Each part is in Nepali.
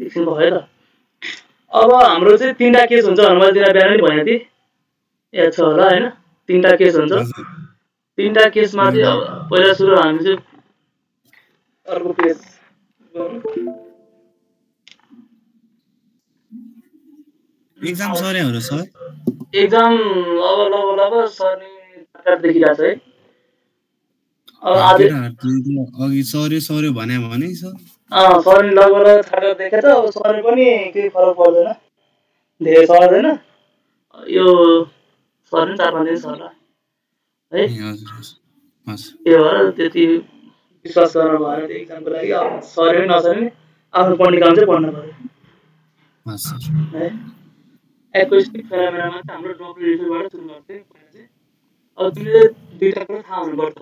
एकछिन भयो त अब हाम्रो चाहिँ 3टा केस हुन्छ भने मैले तिमीलाई बिहान नि भने थिएँ याद छ होला हैन 3टा केस हुन्छ 3टा केसमा चाहिँ अब पहिला सुरु हामी चाहिँ अर्को केस एक्जाम सरे हो र सर एक्जाम अब सर्ने तार देखिरहेछ है अब आज अघि सर्यो भने सर सर्ने लगभग थाहा देखेछ अब सर्ने पनि केही फरक पर्दैन धेरै सर्दैन यो सर्ने 4-5 दिन सर्ला है त्यो भएर त्यति विश्वास गर्नु भएन त्यो एक्जामको लागि अब सर्यो नसर्ने आफ्नो पढ्ने काम चाहिँ पढ्नु पर्यो है एकोस्टिक फेनोमेनामा चाहिँ हाम्रो डब्ल्यू रिफिलबाट सुरु गर्थ्यो पहिला चाहिँ अब तिमीले दुईटा कुरो थाहा हुनुपर्छ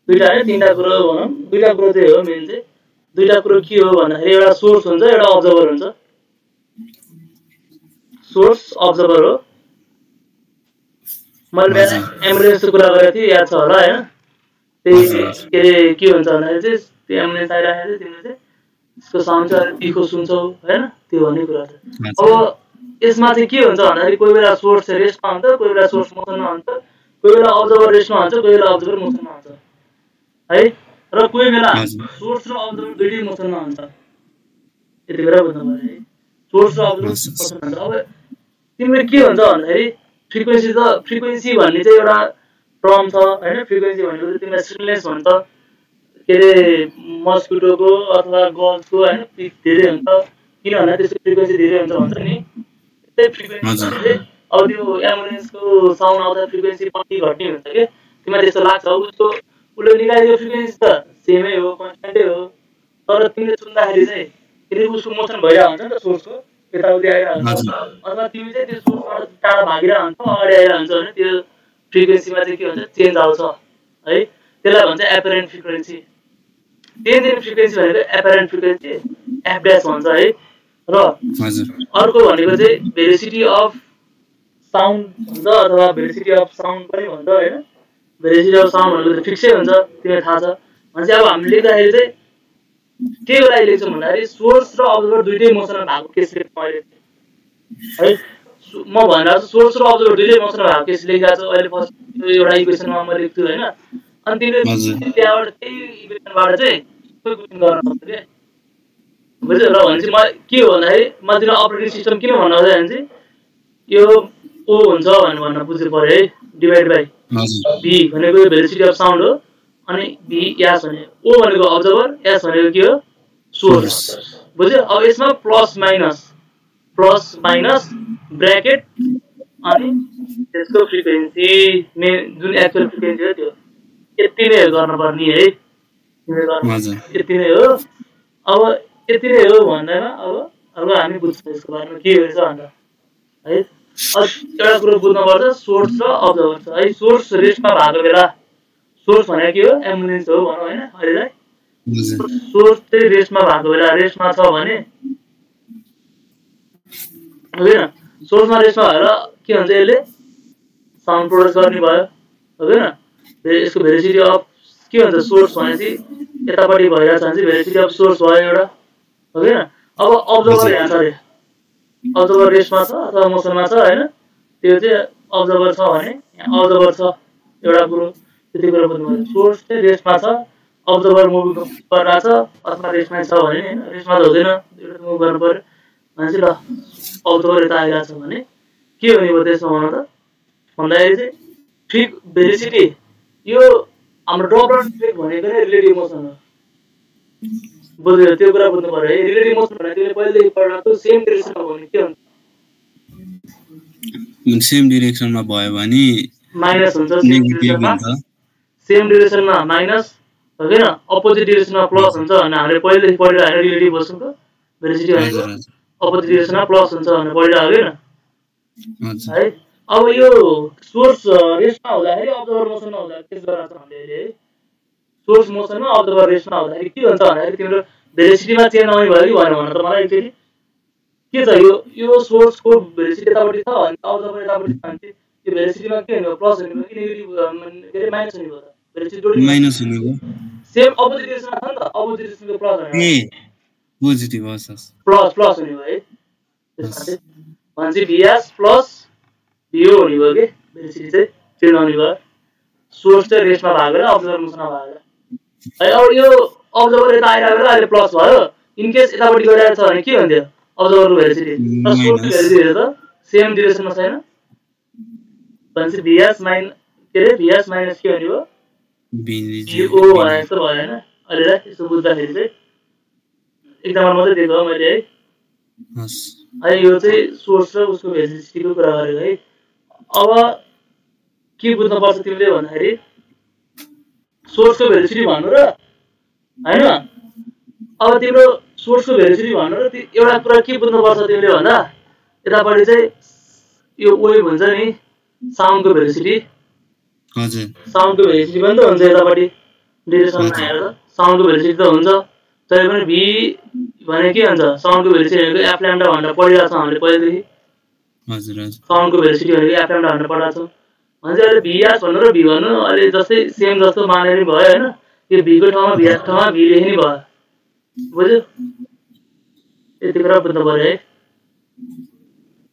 दुईटा है 3टा कुरो भनौँ 2टा कुरो चाहिँ हो मेन चाहिँ 2टा कुरो के हो भन्दाखेरि एउटा सोर्स हुन्छ एउटा अब्जर्भर हुन्छ सोर्स अब्जर्भर हो मैले बिहान एम्बुलेन्सको कुरा गरेको थिएँ याद छ होला हैन त्यही के हुन्छ भन्दाखेरि चाहिँ त्यो एम्बुलेन्स आइराखेको थियो तिमीले चाहिँ त्यसको साउन्ड चाहिँ इको सुन्छौ हैन त्यो भन्ने कुरा छ अब यसमा चाहिँ के हुन्छ भन्दाखेरि कोही बेला सोर्स रेस्टमा हुन्छ कोही बेला सोर्स मोसनमा हुन्छ कोही बेला अब्जर्भर रेस्टमा हुन्छ कोही बेला अब्जर्भर मोसनमा हुन्छ है र कोही बेला सोर्स र अब्जर्भर दुईटै मोसनमा हुन्छ यति बेला बुझ्नु पर्यो है सोर्स र अब्जर्भर मोसनमा हुन्छ अब तिम्रो के हुन्छ भन्दाखेरि फ्रिक्वेन्सी भन्ने चाहिँ एउटा टर्म छ हैन फ्रिक्वेन्सी भनेको चाहिँ तिमीलाई स्टिमुलेस भन्छ के अरे मस्किटोको अथवा गल्सको हैन पिक धेरै हुन्छ किन भन्दा त्यसको फ्रिक्वेन्सी धेरै हुन्छ भन्छ नि त्यही फ्रिक्वेन्सी अब त्यो एम्बुलेन्सको साउन्ड आउँदा फ्रिक्वेन्सी कति घट्ने हुन्छ के तिमीलाई त्यस्तो लाग्छ उसको उसले निकालेको फ्रिक्वेन्सी त सेमै हो कन्स्ट्यान्टै हो तर तिमीले सुन्दाखेरि चाहिँ यदि उसको मोसन भइरहेको हुन्छ नि त सोर्सको यताउति आइरहेको हुन्छ अथवा तिमी चाहिँ त्यो सोर्सबाट टाढा भागिरहेको हुन्छ अगाडि आइरहेको हुन्छ भने त्यो फ्रिक्वेन्सीमा चाहिँ के हुन्छ चेन्ज आउँछ है त्यसलाई भन्छ एपरेन्ट फ्रिक्वेन्सी चेन्ज इन फ्रिक्वेन्सी भनेको एपरेन्ट फ्रिक्वेन्सी एफ ड्यास भन्छ है र अर्को भनेको चाहिँ भेलोसिटी अफ साउन्ड भन्छ अथवा भेलोसिटी अफ साउन्ड पनि भन्छ हैन भेलोसिटी अफ साउन्ड भनेको फिक्सै हुन्छ तिमीलाई थाहा छ भने चाहिँ अब हामी लेख्दाखेरि चाहिँ के लागि लेख्छौँ भन्दाखेरि सोर्स र अब्जर्भर दुईटै मोसनमा भएको केस लेख्छ अहिले है म भनिरहेको छु सोर्स र अब्जर्भर दुईटै मोसनमा भएको केस लेखिरहेको छु अहिले फर्स्ट एउटा इक्वेसनमा म लेख्छु हैन अनि तिमीले त्यहाँबाट त्यही इक्वेसनबाट चाहिँ सबै क्वेसन गर्न सक्छ के बुझ्यो र भने चाहिँ म के हो भन्दाखेरि म तिमीलाई अपरेटिङ सिस्टम किन भन्नु आउँछ भने चाहिँ यो ओ हुन्छ भन्न बुझ्नु पर्यो है डिभाइड बाई बी भनेको भेलोसिटी अफ साउन्ड हो अनि बी एस भने ओ भनेको अब्जर्भर एस भनेको के हो सोर्स बुझ्यो अब यसमा प्लस माइनस ब्र्याकेट अनि त्यसको फ्रिक्वेन्सी जुन एक्चुअल फ्रिक्वेन्सी हो त्यो यति नै गर्नुपर्ने है यति नै हो अब यति नै हो भन्दैमा अब हामी बुझ्छौँ यसको बारेमा के रहेछ भन्दा है एउटा कुरो बुझ्नुपर्छ सोर्स र अब्जर्भर छ है सोर्स रेस्टमा भएको बेला सोर्स भनेको के हो एम्बुलेन्स हो भनौँ होइन अहिलेलाई सोर्स चाहिँ रेस्टमा भएको बेला रेस्टमा छ भने होइन सोर्समा रेस्टमा भएर के हुन्छ यसले साउन्ड प्रोड्युस गर्ने भयो होइन यसको भेलोसिटी अफ के भन्छ सोर्स भनेपछि यतापट्टि भइरहेको छ भने चाहिँ भेलोसिटी अफ सोर्स भयो एउटा होइन अब अब्जर्भर यहाँ छ अरे अब्जर्भर रेस्टमा छ अथवा मोसनमा छ होइन त्यो चाहिँ अब्जर्भर छ भने यहाँ अब्जर्भर छ एउटा कुरो त्यति कुरा बुझ्नु पर्यो सोर्स चाहिँ रेस्टमा छ अब्जर्भर मुभ गरिरहेको छ अथवा रेस्टमा छ भने होइन रेस्टमा त हुँदैन एउटा मुभ गर्नु पर्यो भने चाहिँ ल अब्जर्भर यता आइरहेको छ भने के हुने भयो त्यसमा भन त भन्दाखेरि चाहिँ फिक भेलोसिटी यो हाम्रो ड्रप डाउन इफेक्ट भनेको नै रिलेटिभ मोसन हो बुझ्यो त्यो कुरा बुझ्नु पर्यो है रिलेटिभ मोसन भनेको तिमीले पहिलेदेखि पढेको सेम डिरेक्सनमा भयो भने के हुन्छ सेम डिरेक्सनमा भयो भने माइनस हुन्छ सेम डिरेक्सनमा माइनस होइन अपोजिट डिरेक्सनमा प्लस हुन्छ भने हामीले पहिलेदेखि पढिरहेको रिलेटिभ मोसनको भेलोसिटी भनेको अपोजिट डिरेक्सनमा प्लस हुन्छ भनेर पढिरहेको होइन है अब यो सोर्स रेस्टमा हुँदाखेरि अब्जर्भर मोसनमा हुँदा के गराउँछ भन्दाखेरि है सोर्स मोसनमा अब्जर्भर रेस्टमा हुँदाखेरि के हुन्छ भन्दाखेरि तिम्रो भेलोसिटीमा चेन्ज आउने भयो कि भएन भन त मलाई एकचोटि के छ यो सोर्सको भेलोसिटी यतापट्टि छ भने अब्जर्भर यतापट्टि छ भने यो भेलोसिटीमा के हुने भयो प्लस हुने भयो कि नेगेटिभ के अरे माइनस हुने भयो त भेलोसिटी जोडिनु माइनस हुने भयो सेम अपोजिट डिरेक्सनमा छ नि त अपोजिट डिरेक्सनको प्लस हुने पोजिटिभ हो सर प्लस प्लस हुने भयो है त्यसमा चाहिँ भनेपछि भिएस प्लस भिओ हुने भयो कि भेलोसिटी चाहिँ चेन्ज हुने भयो सोर्स चाहिँ रेस्टमा भएको र अब्जर्भर मोसनमा भएको है अब यो अब्जर्भर यता आइरहेको बेला अहिले प्लस भयो इनकेस यतापट्टि गइरहेको छ भने के हुन्थ्यो अब्जर्भरको भेलोसिटी र सोर्सको भेलोसिटी त सेम डिरेक्सनमा छैन भनेपछि भिएस माइन के अरे भिएस माइनस के हुने भयो भिओ भने जस्तो भयो होइन अहिले यसो बुझ्दाखेरि चाहिँ एक्जाम्पल मात्रै दिएको हो मैले है है यो चाहिँ सोर्स र उसको भेलोसिटीको कुरा गरेको है अब के बुझ्नुपर्छ तिमीले भन्दाखेरि सोर्सको भेलोसिटी भन्नु र होइन अब तिम्रो सोर्सको भेलोसिटी भन्नु र एउटा कुरा के बुझ्नुपर्छ तिमीले भन्दा यतापट्टि चाहिँ यो वेभ हुन्छ नि साउन्डको भेलोसिटी साउन्डको भेलोसिटी पनि त हुन्छ यतापट्टि डिरेक्सनमा आएर त साउन्डको भेलोसिटी त हुन्छ तरै पनि भी भने के हुन्छ साउन्डको भेलोसिटी भनेको एफ ल्याम्डा भनेर पढिरहेको छौँ हामीले पहिलेदेखि साउन्डको भेलोसिटी भनेको एफ ल्याम्डा भनेर पढाएको छौँ भने चाहिँ अहिले भिएस भन्नु र भी भन्नु अहिले जस्तै सेम जस्तो मानेर भयो होइन यो भीको ठाउँमा भिएस ठाउँमा भी लेख्ने भयो बुझ्यो यति कुरा बुझ्नु पर्यो है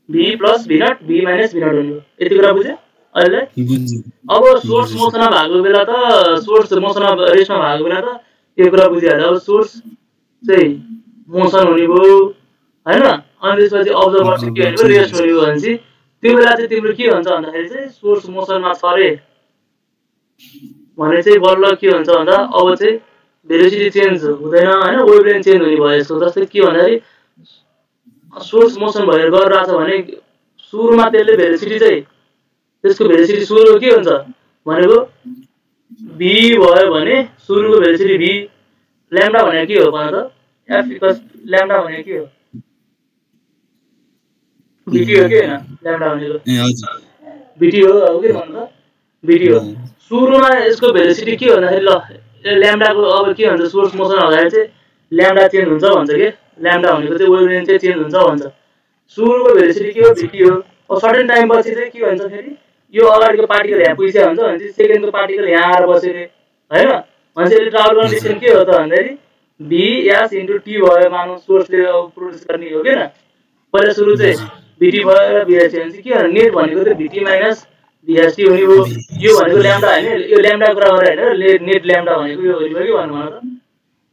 भी प्लस भी नट भी माइनस भी नट हुने यति कुरा बुझ्यो अहिले अब सोर्स मोसनमा भएको बेला त सोर्स मोसनमा रेस्टमा भएको बेला त यो कुरा बुझिहाल्यो अब सोर्स चाहिँ मोसन हुने भयो होइन अनि त्यसपछि अब्जर्भर चाहिँ के भनेको रेस्ट हुने भयो भनेपछि त्यो बेला चाहिँ तिम्रो के हुन्छ भन्दाखेरि चाहिँ सोर्स मोसनमा छ अरे भने चाहिँ बल्ल के हुन्छ भन्दा अब चाहिँ भेलोसिटी चेन्ज हुँदैन होइन वेभलेन्थ चेन्ज हुने भयो यसको जस्तै के भन्दाखेरि सोर्स मोसन भएर गरिरहेछ भने सुरुमा त्यसले भेलोसिटी चाहिँ त्यसको भेलोसिटी सुरु के हुन्छ भनेको भी भयो भने सुरुको भेलोसिटी भी ल्याम्डा भनेको के हो भन त एफ इक्वल्स ल्याम्डा भनेको के हो बीटी हो कि हैन ल्याम्डा भनेको बीटी हो के भन्छ बीटी हो सुरुमा यसको भेलोसिटी के भन्दाखेरि ल ल्याम्डाको अब के भन्छ सोर्स मोसन हुँदाखेरि चाहिँ ल्याम्डा चेन्ज हुन्छ भन्छ के ल्याम्डा भनेको चाहिँ वेभलेन्थ चाहिँ चेन्ज हुन्छ भन्छ सुरुको भेलोसिटी के हो बीटी हो अब सर्टेन टाइम पछि चाहिँ के भन्छ फेरि यो अगाडिको पार्टिकल यहाँ पुगिसक्यो हुन्छ भने चाहिँ सेकेन्डको पार्टिकल यहाँ आएर बस्यो रे हैन मान्छेले ट्राभल गर्ने डिस्टेन्स के हो त भन्दाखेरि भी एस इन्टु टी भयो मानव सोर्सले प्रोड्युस गर्ने हो के न पहिला सुरु चाहिँ बीटी भयो र बीएसटी हुन्छ के नेट भनेको चाहिँ बीटी माइनस बीएसटी हुने हो यो भनेको ल्याम्डा हैन यो ल्याम्डा कुरा गरे हैन नेट ल्याम्डा भनेको यो हो के भन्नु त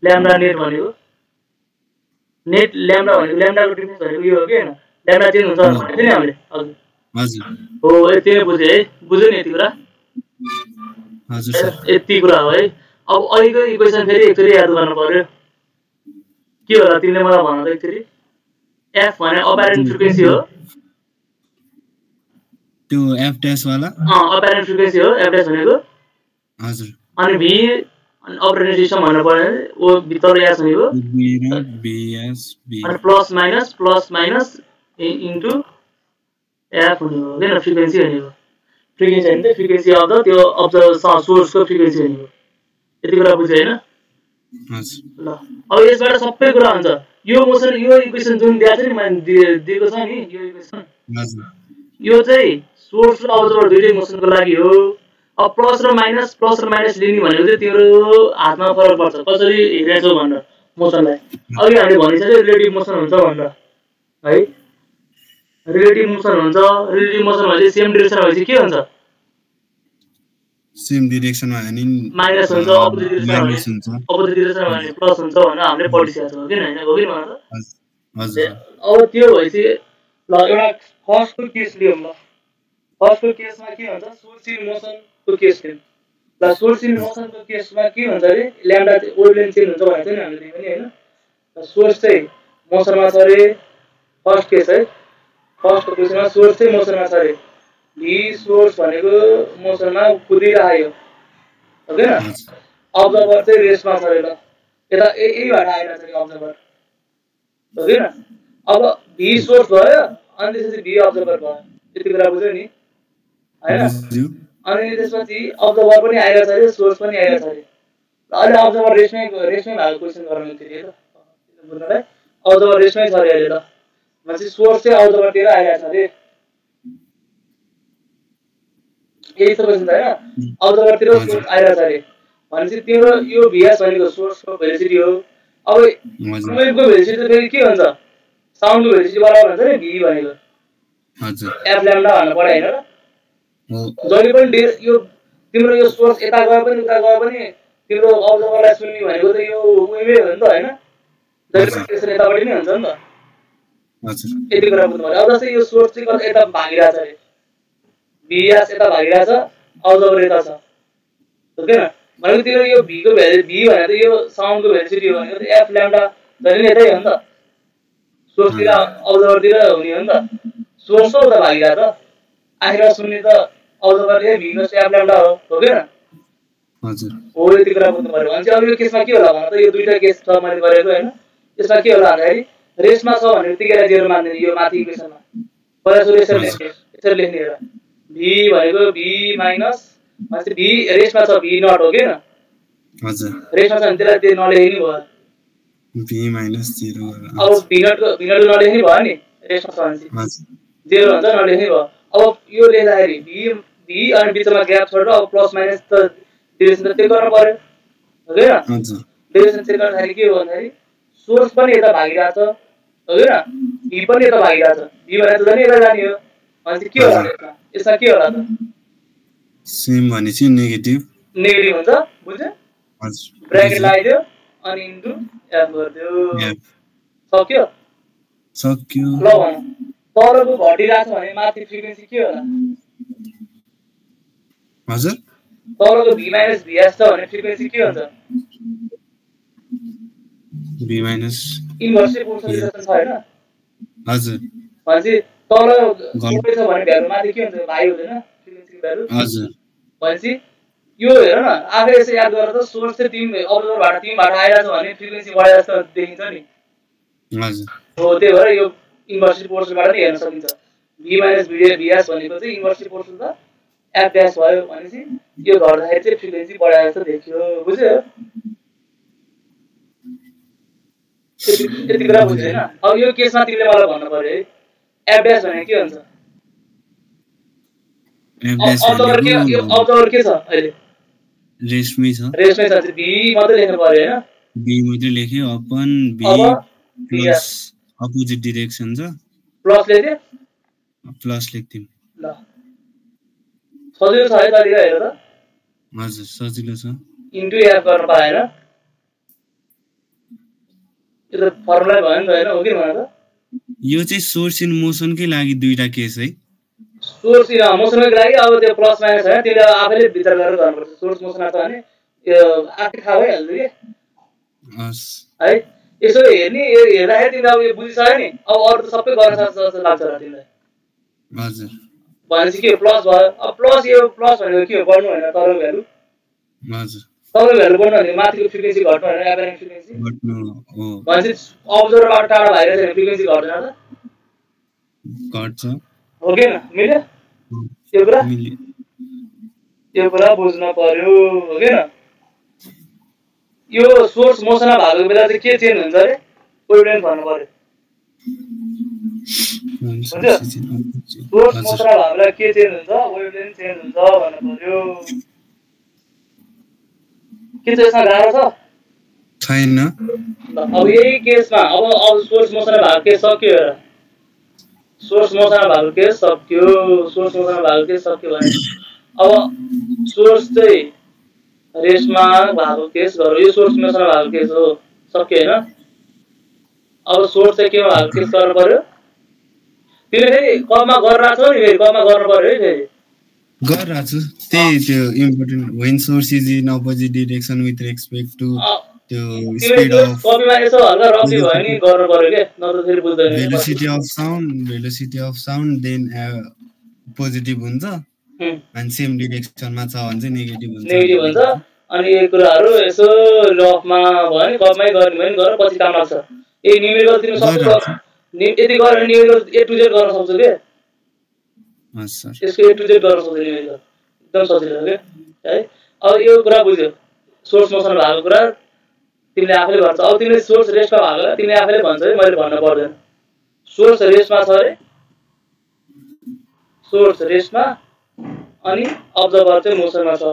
ल्याम्डा नेट भनेको नेट ल्याम्डा भनेको ल्याम्डाको डिफरेन्स भनेको यो हो के हैन ल्याम्डा चेन्ज हुन्छ भनेको नि हामीले हजुर हो यति नै बुझे है बुझ्यो नि यति कुरा हजुर सर यति कुरा हो है अब अहिलेको इक्वेसन फेरि एकचोटि याद गर्नु पर्यो के होला तिमीले मलाई भन त एकचोटि एफ भने अपेरेन्ट फ्रिक्वेन्सी हो त्यो एफ डैश वाला अपेरेन्ट फ्रिक्वेन्सी हो एफ डैश भनेको हजुर अनि भी अनि अपरेटिङ सिस्टम भन्नु पर्यो ओ भित्र एस भनेको B naught B S B अनि प्लस माइनस इन्टु एफ हुने हो किन फ्रिक्वेन्सी हुने हो फ्रिक्वेन्सी होइन फ्रिक्वेन्सी अफ द त्यो अब्जर्भ सोर्सको फ्रिक्वेन्सी हुने हो यति कुरा बुझ्यो होइन ल अब यसबाट सबै कुरा हुन्छ यो मोसन यो इक्वेसन जुन दिएको छ नि मैले दिएको छ नि यो इक्वेसन यो चाहिँ सोर्स र अब्जर्भर दुईटै मोसनको लागि हो अब प्लस र माइनस लिने भनेको चाहिँ तिम्रो हातमा फरक पर्छ कसरी हेरेछौ भनेर मोसनलाई अघि हामीले भनिसक्यो रिलेटिभ मोसन हुन्छ भनेर है रिलेटिभ मोसन हुन्छ रिलेटिभ मोसन भएपछि सेम डिरेक्सन भएपछि के हुन्छ सेम डिरेक्सनमा अनि माइनस हुन्छ अपोजिट डिरेक्सन भने प्लस हुन्छ भनेर हामीले पढिसकेको छौँ किन हैन हो कि भन त हजुर अब त्यो भएपछि ल एउटा फर्स्टको केस लियौँ ल फर्स्टको केसमा के हुन्छ सोर्स इन मोसनको केस लियौँ ल सोर्स इन मोसनको केसमा के हुन्छ अरे ल्याम्डा वेभलेन्थ चेन्ज हुन्छ भनेको थियो नि हामीले पनि हैन सोर्स चाहिँ मोसनमा छ अरे फर्स्ट केस है फर्स्टको केसमा सोर्स चाहिँ मोसनमा छ अरे भी सोर्स भनेको मोसनमा कुदिरहेको हो के न अब्जर्भर चाहिँ रेस्टमा छ अरे ल यता यहीबाट आइरहेको छ अब्जर्भर हो कि न अब भी सोर्स भयो अनि त्यसपछि भी अब्जर्भर भयो यति कुरा बुझ्यो नि हैन अनि त्यसपछि अब्जर्भर पनि आइरहेको छ अरे सोर्स पनि आइरहेको छ अरे अहिले अब्जर्भर रेस्टमै भएको क्वेसन गरौँ फेरि ल बुझ्नलाई अब्जर्भर रेस्टमै छ अरे अहिले ल भनेपछि सोर्स चाहिँ अब्जर्भरतिर आइरहेको छ अरे यही त क्वेसन त हैन अब्जर्भरतिर सोर्स आइरहेको छ अरे भनेपछि तिम्रो यो भिएस भनेको सोर्सको भेलोसिटी हो अब वेभको भेलोसिटी त फेरि के हुन्छ साउन्डको भेलोसिटी बराबर हुन्छ नि भी भनेको हजुर एफ ल्याम्डा भन्नु पर्यो हैन र हो जहिले पनि यो तिम्रो यो सोर्स यता गए पनि उता गए पनि तिम्रो अब्जर्भरलाई सुन्ने भनेको त यो वेभै हो नि त हैन जहिले पनि त्यसरी यतापट्टि नै हुन्छ नि त हजुर यति कुरा बुझ्नु पर्यो अब जस्तै यो सोर्स चाहिँ कता यता भागिरहेछ अरे भीएस यता भागिरहेछ अब्जर्भर यता छ ओके न भनेको तिम्रो यो भीको भ्यालु भी भनेको त यो साउन्डको भेलोसिटी हो भनेको त एफ ल्याम्डा जहिले नै यतै हो नि त सोर्सतिर अब्जर्भरतिर हुने हो नि त सोर्स त उता भागिरहेछ आखिरमा सुन्ने त अब्जर्भर ए भीको एफ ल्याम्डा हो के न हजुर हो यति कुरा बुझ्नु पर्यो भने चाहिँ अब यो केसमा के होला भन्दा त यो दुईटा केस छ मैले गरेको हैन यसमा के होला भन्दाखेरि रेसमा छ भने त्यतिखेर जेरो मान्दैन यो माथि इक्वेसनमा पहिला सुरु यसरी लेख्ने र भी भनेको भी माइनस भनेपछि भी रेसमा छ भी नट हो के न हजुर रेसमा छ भने त्यसलाई त्यो नलेख्ने भयो भी माइनस 0 अब भी नटको नलेख्ने भयो नि रेसमा छ भने हजुर जेरो हुन्छ नलेख्ने भयो अब यो लेख्दाखेरि भी अनि बिचमा ग्याप छोडेर अब प्लस माइनस त डेरिभेसन त चेक गर्नु पर्यो हो के न हजुर डेरिभेसन चेक गर्दाखेरि के हो भन्दाखेरि सोर्स पनि यता भागिरहेछ हो के न भी पनि यता भागिरहेछ भी भनेर त झन् यता जाने हो भनेपछि के होला यसमा यसमा के होला त सेम भनेपछि नेगेटिभ हुन्छ बुझ्यो हजुर ब्र्याकेट लगाइदियो अनि इन्टु एफ गरिदियो सक्यो ल भन तलको घटिरहेछ भने माथि फ्रिक्वेन्सी के होला हजुर तलको भी माइनस भीएस छ भने फ्रिक्वेन्सी के हुन्छ भी माइनस इन्भर्सली प्रोपोर्सनल रिलेसन छ हैन हजुर भनेपछि तल घट्दै छ भने भ्यालु माथि के हुन्छ भाइ हुँदैन फ्रिक्वेन्सीको भ्यालु हजुर भनेपछि यो हेर न आफै यसो याद गरेर त सोर्स चाहिँ तिमी अब्जर्भरबाट तिमीबाट आइरहेछ भने फ्रिक्वेन्सी बढे जस्तो देखिन्छ नि हजुर हो त्यही भएर यो इन्भर्सली प्रोपोर्सनलबाट नि हेर्न सकिन्छ भी माइनस भीएस भनेको चाहिँ इन्भर्सली प्रोपोर्सनल त एफ ड्यास भयो भनेपछि यो गर्दाखेरि चाहिँ फ्रिक्वेन्सी बढाए जस्तो देखियो बुझ्यो यति कुरा बुझ्यो हैन अब यो केसमा तिमीले मलाई भन्नु पर्यो है एफ ड्यास भनेको के हुन्छ अब्जर्भर के छ अहिले रेसमै छ चाहिँ भी मात्रै लेख्नु पर्यो हैन भी मात्रै लेख्यो अपन भी प्लस अपोजिट डाइरेक्सन छ प्लस लेख्थे प्लस लेख्थ्यौं ल सजिलो छ है तरिका हेर त हजुर सजिलो छ इन्टु एफ गर्न पाएन यो त फर्मुला भयो नि त हैन हो कि भन त यो चाहिँ सोर्स इन मोसनकै लागि दुईटा केस है सोर्स इन मोसनको लागि अब त्यो प्लस माइनस हैन त्यसले आफैले विचार गरेर गर्नुपर्छ सोर्स मोसनमा छ भने यो आफै थाहा भइहाल्छ के हस् है यसो हेर्ने हेर्दाखेरि तिमीले अब यो बुझिसक्यो नि अब अरु त सबै गर्न सक्छ जस्तो लाग्छ र तिमीलाई हजुर भनेपछि के प्लस भयो अब प्लस यो प्लस भनेको के हो बढ्नु हैन तलको भ्यालु हजुर तलको भ्यालु बढ्नु भने माथिको फ्रिक्वेन्सी घट्नु हैन एभरेज फ्रिक्वेन्सी घट्नु हो भनेपछि अब्जर्भरबाट टाढा भइरहेछ फ्रिक्वेन्सी घट्दैन त घट्छ हो कि न मिल्यो यो कुरा बुझ्न पर्यो हो कि न यो सोर्स मोसनमा भएको बेला चाहिँ के चेन्ज हुन्छ रे वेभलेन्थ भन्नु पर्यो बुझ्यो सोर्स मोसनमा भएको बेला के चेन्ज हुन्छ वेभलेन्थ चेन्ज हुन्छ भन्नु पर्यो के चाहिँ यसमा गाह्रो छ छैन अब यही केसमा अब सोर्स मोसनमा भएको केस सक्यो हेर सोर्स मोसनमा भएको केस सक्यो सोर्स मोसनमा भएको केस सक्यो भने अब सोर्स चाहिँ रेसमा भएको केस गरौँ यो सोर्स मोसनमा भएको केस हो सक्यो हैन अब सोर्स चाहिँ केमा भएको केस गर्नु पर्यो तिमीले फेरि कममा गरिरहेछौ नि फेरि कममा गर्नु पर्यो है फेरि गरिरहेछु त्यही त्यो important when source is in opposite direction with respect to त्यो स्पिड अफ कपीमा यसो हल्का रफली भयो नि गर्नु पर्यो के नत्र फेरि बुझ्दैन velocity of sound then positive हुन्छ अनि सेम डाइरेक्सनमा छ भने चाहिँ नेगेटिभ हुन्छ अनि यो कुराहरु यसो रफमा भयो नि कपमै गर्ने भयो नि गर पछि काम लाग्छ ए न्यूमेरिकल तिमी सक्छौ यति गरे न्यूमेरिकल ए टु जेड गर्न सक्छौ के सर यसको ए टु जेड गर्न सक्छौ न्यूमेरिकल एकदम सजिलो हो के है अब यो कुरा बुझ्यौ सोर्स मोसन भएको कुरा तिमीले आफैले भन्छ अब तिमीले सोर्स रेसमा भएको तिमीले आफैले भन्छ है मैले भन्न पर्दैन सोर्स रेसमा छ रे सोर्स रेसमा अनि अब्जर्भर चाहिँ मोसनमा छ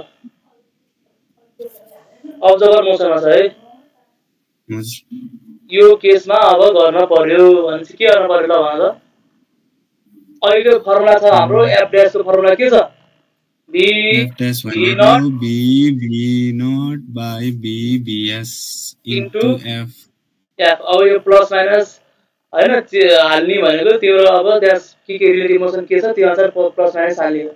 अब्जर्भर मोसनमा छ है यो केसमा अब गर्न पर्यो भनेपछि के गर्न पर्यो ल भन त अहिले फर्मुला छ हाम्रो f dash को फर्मुला के छ b भनेको b naught by b bs into f अब यो प्लस माइनस हैन हाल्ने भनेको त्यो अब ड्यास के रिलेटिभ मोसन के छ त्यो अनुसार प्लस माइनस हाल्ने हो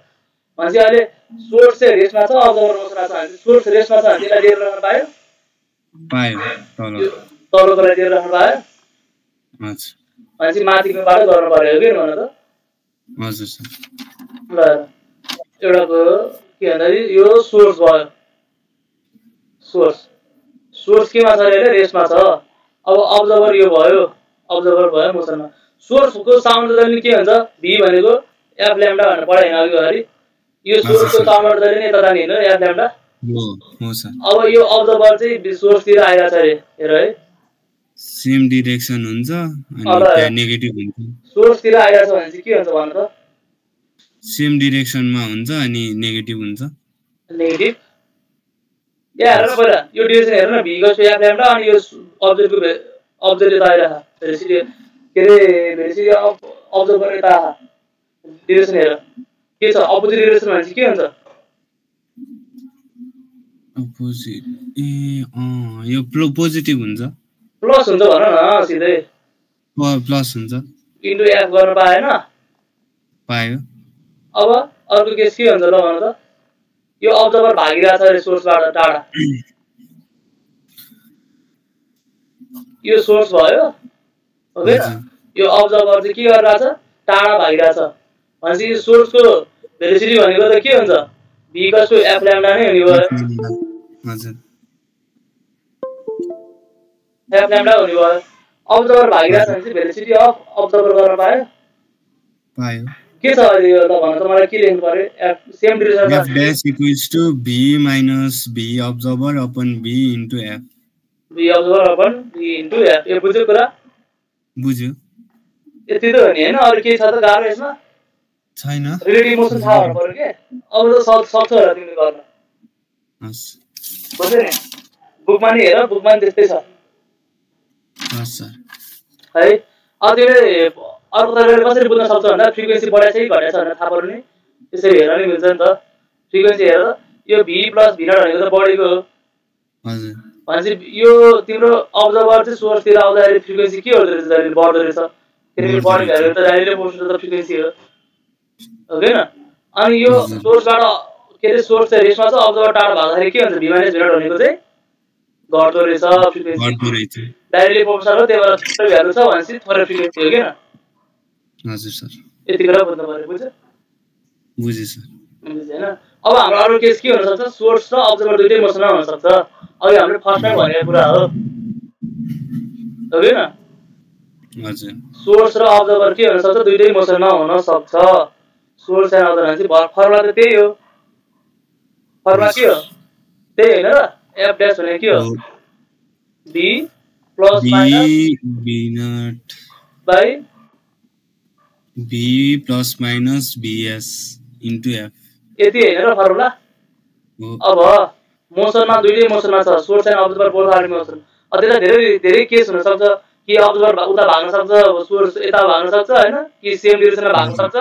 भनेपछि अहिले सोर्स चाहिँ रेस्टमा छ अब्जर्भर मोसनमा छ भने सोर्स रेस्टमा छ भने त्यसलाई दिएर राख्न पायो तलकोलाई दिएर राख्न पायो भनेपछि माथिकोबाट गर्न पर्यो के भन त हजुर सर ल एउटाको के भन्दाखेरि यो सोर्स भयो सोर्स केमा छ अरे रेस्टमा छ अब अब्जर्भर यो भयो अब्जर्भर भयो मोसनमा सोर्सको साउन्ड जहिले के हुन्छ v भनेको f lambda भनेर पढाइ हैन अघि गरी यो सोर्सको साउन्ड जहिले नि यता जाने हैन f lambda हो सर अब यो अब्जर्भर चाहिँ सोर्सतिर आइराछ रे हेर है सेम डाइरेक्सन हुन्छ अनि नेगेटिभ हुन्छ सोर्सतिर आइराछ भने चाहिँ के हुन्छ भन त सेम डाइरेक्सनमा हुन्छ अनि नेगेटिभ हुन्छ नेगेटिभ यहाँ हेर न पहिला यो डाइरेक्सन हेर न v f lambda अनि यो अब्जेक्टको अब्जेक्ट यता आइराछ भेलोसिटी के रे भेलोसिटी अफ अब्जर्भर यता डाइरेक्सन हेर के छ अपोजिट डाइरेक्सन भनेपछि के हुन्छ अपोजिट यो पोजिटिभ हुन्छ प्लस हुन्छ भन न सिधै प्लस हुन्छ इन्टु f गर्न पाएन पायो अब अर्को केस के हुन्छ ल भन त यो अब्जर्भर भागिरहेछ रे सोर्सबाट टाढा यो सोर्स भयो ओके यो अब्जर्भर चाहिँ के गरिरहेछ टाढा भागिरहेछ भनेपछि यो सोर्सको भेलोसिटी भनेको त के हुन्छ v = f lambda नै हुने भयो हजुर f lambda हुने भयो अब्जर्भर भागिरहेछ भने चाहिँ भेलोसिटी अफ अब्जर्भर गर्न पायो के छ अहिले यो त भन त मलाई के लेख्नु पर्यो same direction f dash equals to b minus b observer upon b into f b observer upon b into f यो बुझ्यो कुरा बुझ्यो यति त हो नि हैन अरु के छ त गाह्रो यसमा छैन रिलेटिभ मोसन थाहा हुनु पर्यो के अब त सक्छ होला तिमीले गर्न हस् बुझ्यो नि बुकमा नि हेर बुकमा नि त्यस्तै छ हस् सर है अब तिमीले अर्को तरिकाले कसरी बुझ्न सक्छ भन्दा फ्रिक्वेन्सी बढाइ चाहिँ घटाइ छ भनेर थाहा पर्यो नि त्यसरी हेर्न नि मिल्छ नि त फ्रिक्वेन्सी हेर यो v + v0 भनेको त बढेको हो हजुर भनेपछि यो तिम्रो अब्जर्भर चाहिँ सोर्सतिर आउँदाखेरि फ्रिक्वेन्सी के हुँदो रहेछ जहिले बढ्दो रहेछ किनकि बढी भ्यालु त डाइरेक्टली पोर्सन त फ्रिक्वेन्सी हो ओके न अनि यो सोर्सबाट के रे सोर्स चाहिँ रेस्टमा छ अब्जर्भर टाढा भाग्दाखेरि के हुन्छ v - v0 भनेको चाहिँ घट्दो रहेछ फ्रिक्वेन्सी डाइरेक्टली पोर्सन हो त्यही भएर थोरै भ्यालु छ भनेपछि थोरै फ्रिक्वेन्सी हो के न हजुर सर यति कुरा बुझ्नु पर्यो बुझ्यो बुझे सर हैन अब हाम्रो अरु केस के हुन सक्छ सोर्स र अब्जर्भर दुईटै मोसनमा हुन सक्छ अघि हामीले फर्स्टमै भनेको कुरा हो ओके न हजुर सोर्स र अब्जर्भर के हुन सक्छ दुईटै मोसनमा हुन सक्छ सोर्स एन्ड अब्जर्भर चाहिँ फर्मुला त त्यही हो फर्मुला के हो त्यही हैन र f dash भनेको के हो b plus minus by b plus minus bs into f यति हैन र फर्मुला अब मोसनमा दुईटै मोसनमा छ source and observer both are motion अझै धेरै केस हुन सक्छ कि अब्जर्भर उता भाग्न सक्छ सोर्स यता भाग्न सक्छ हैन कि सेम डिरेक्सनमा भाग्न सक्छ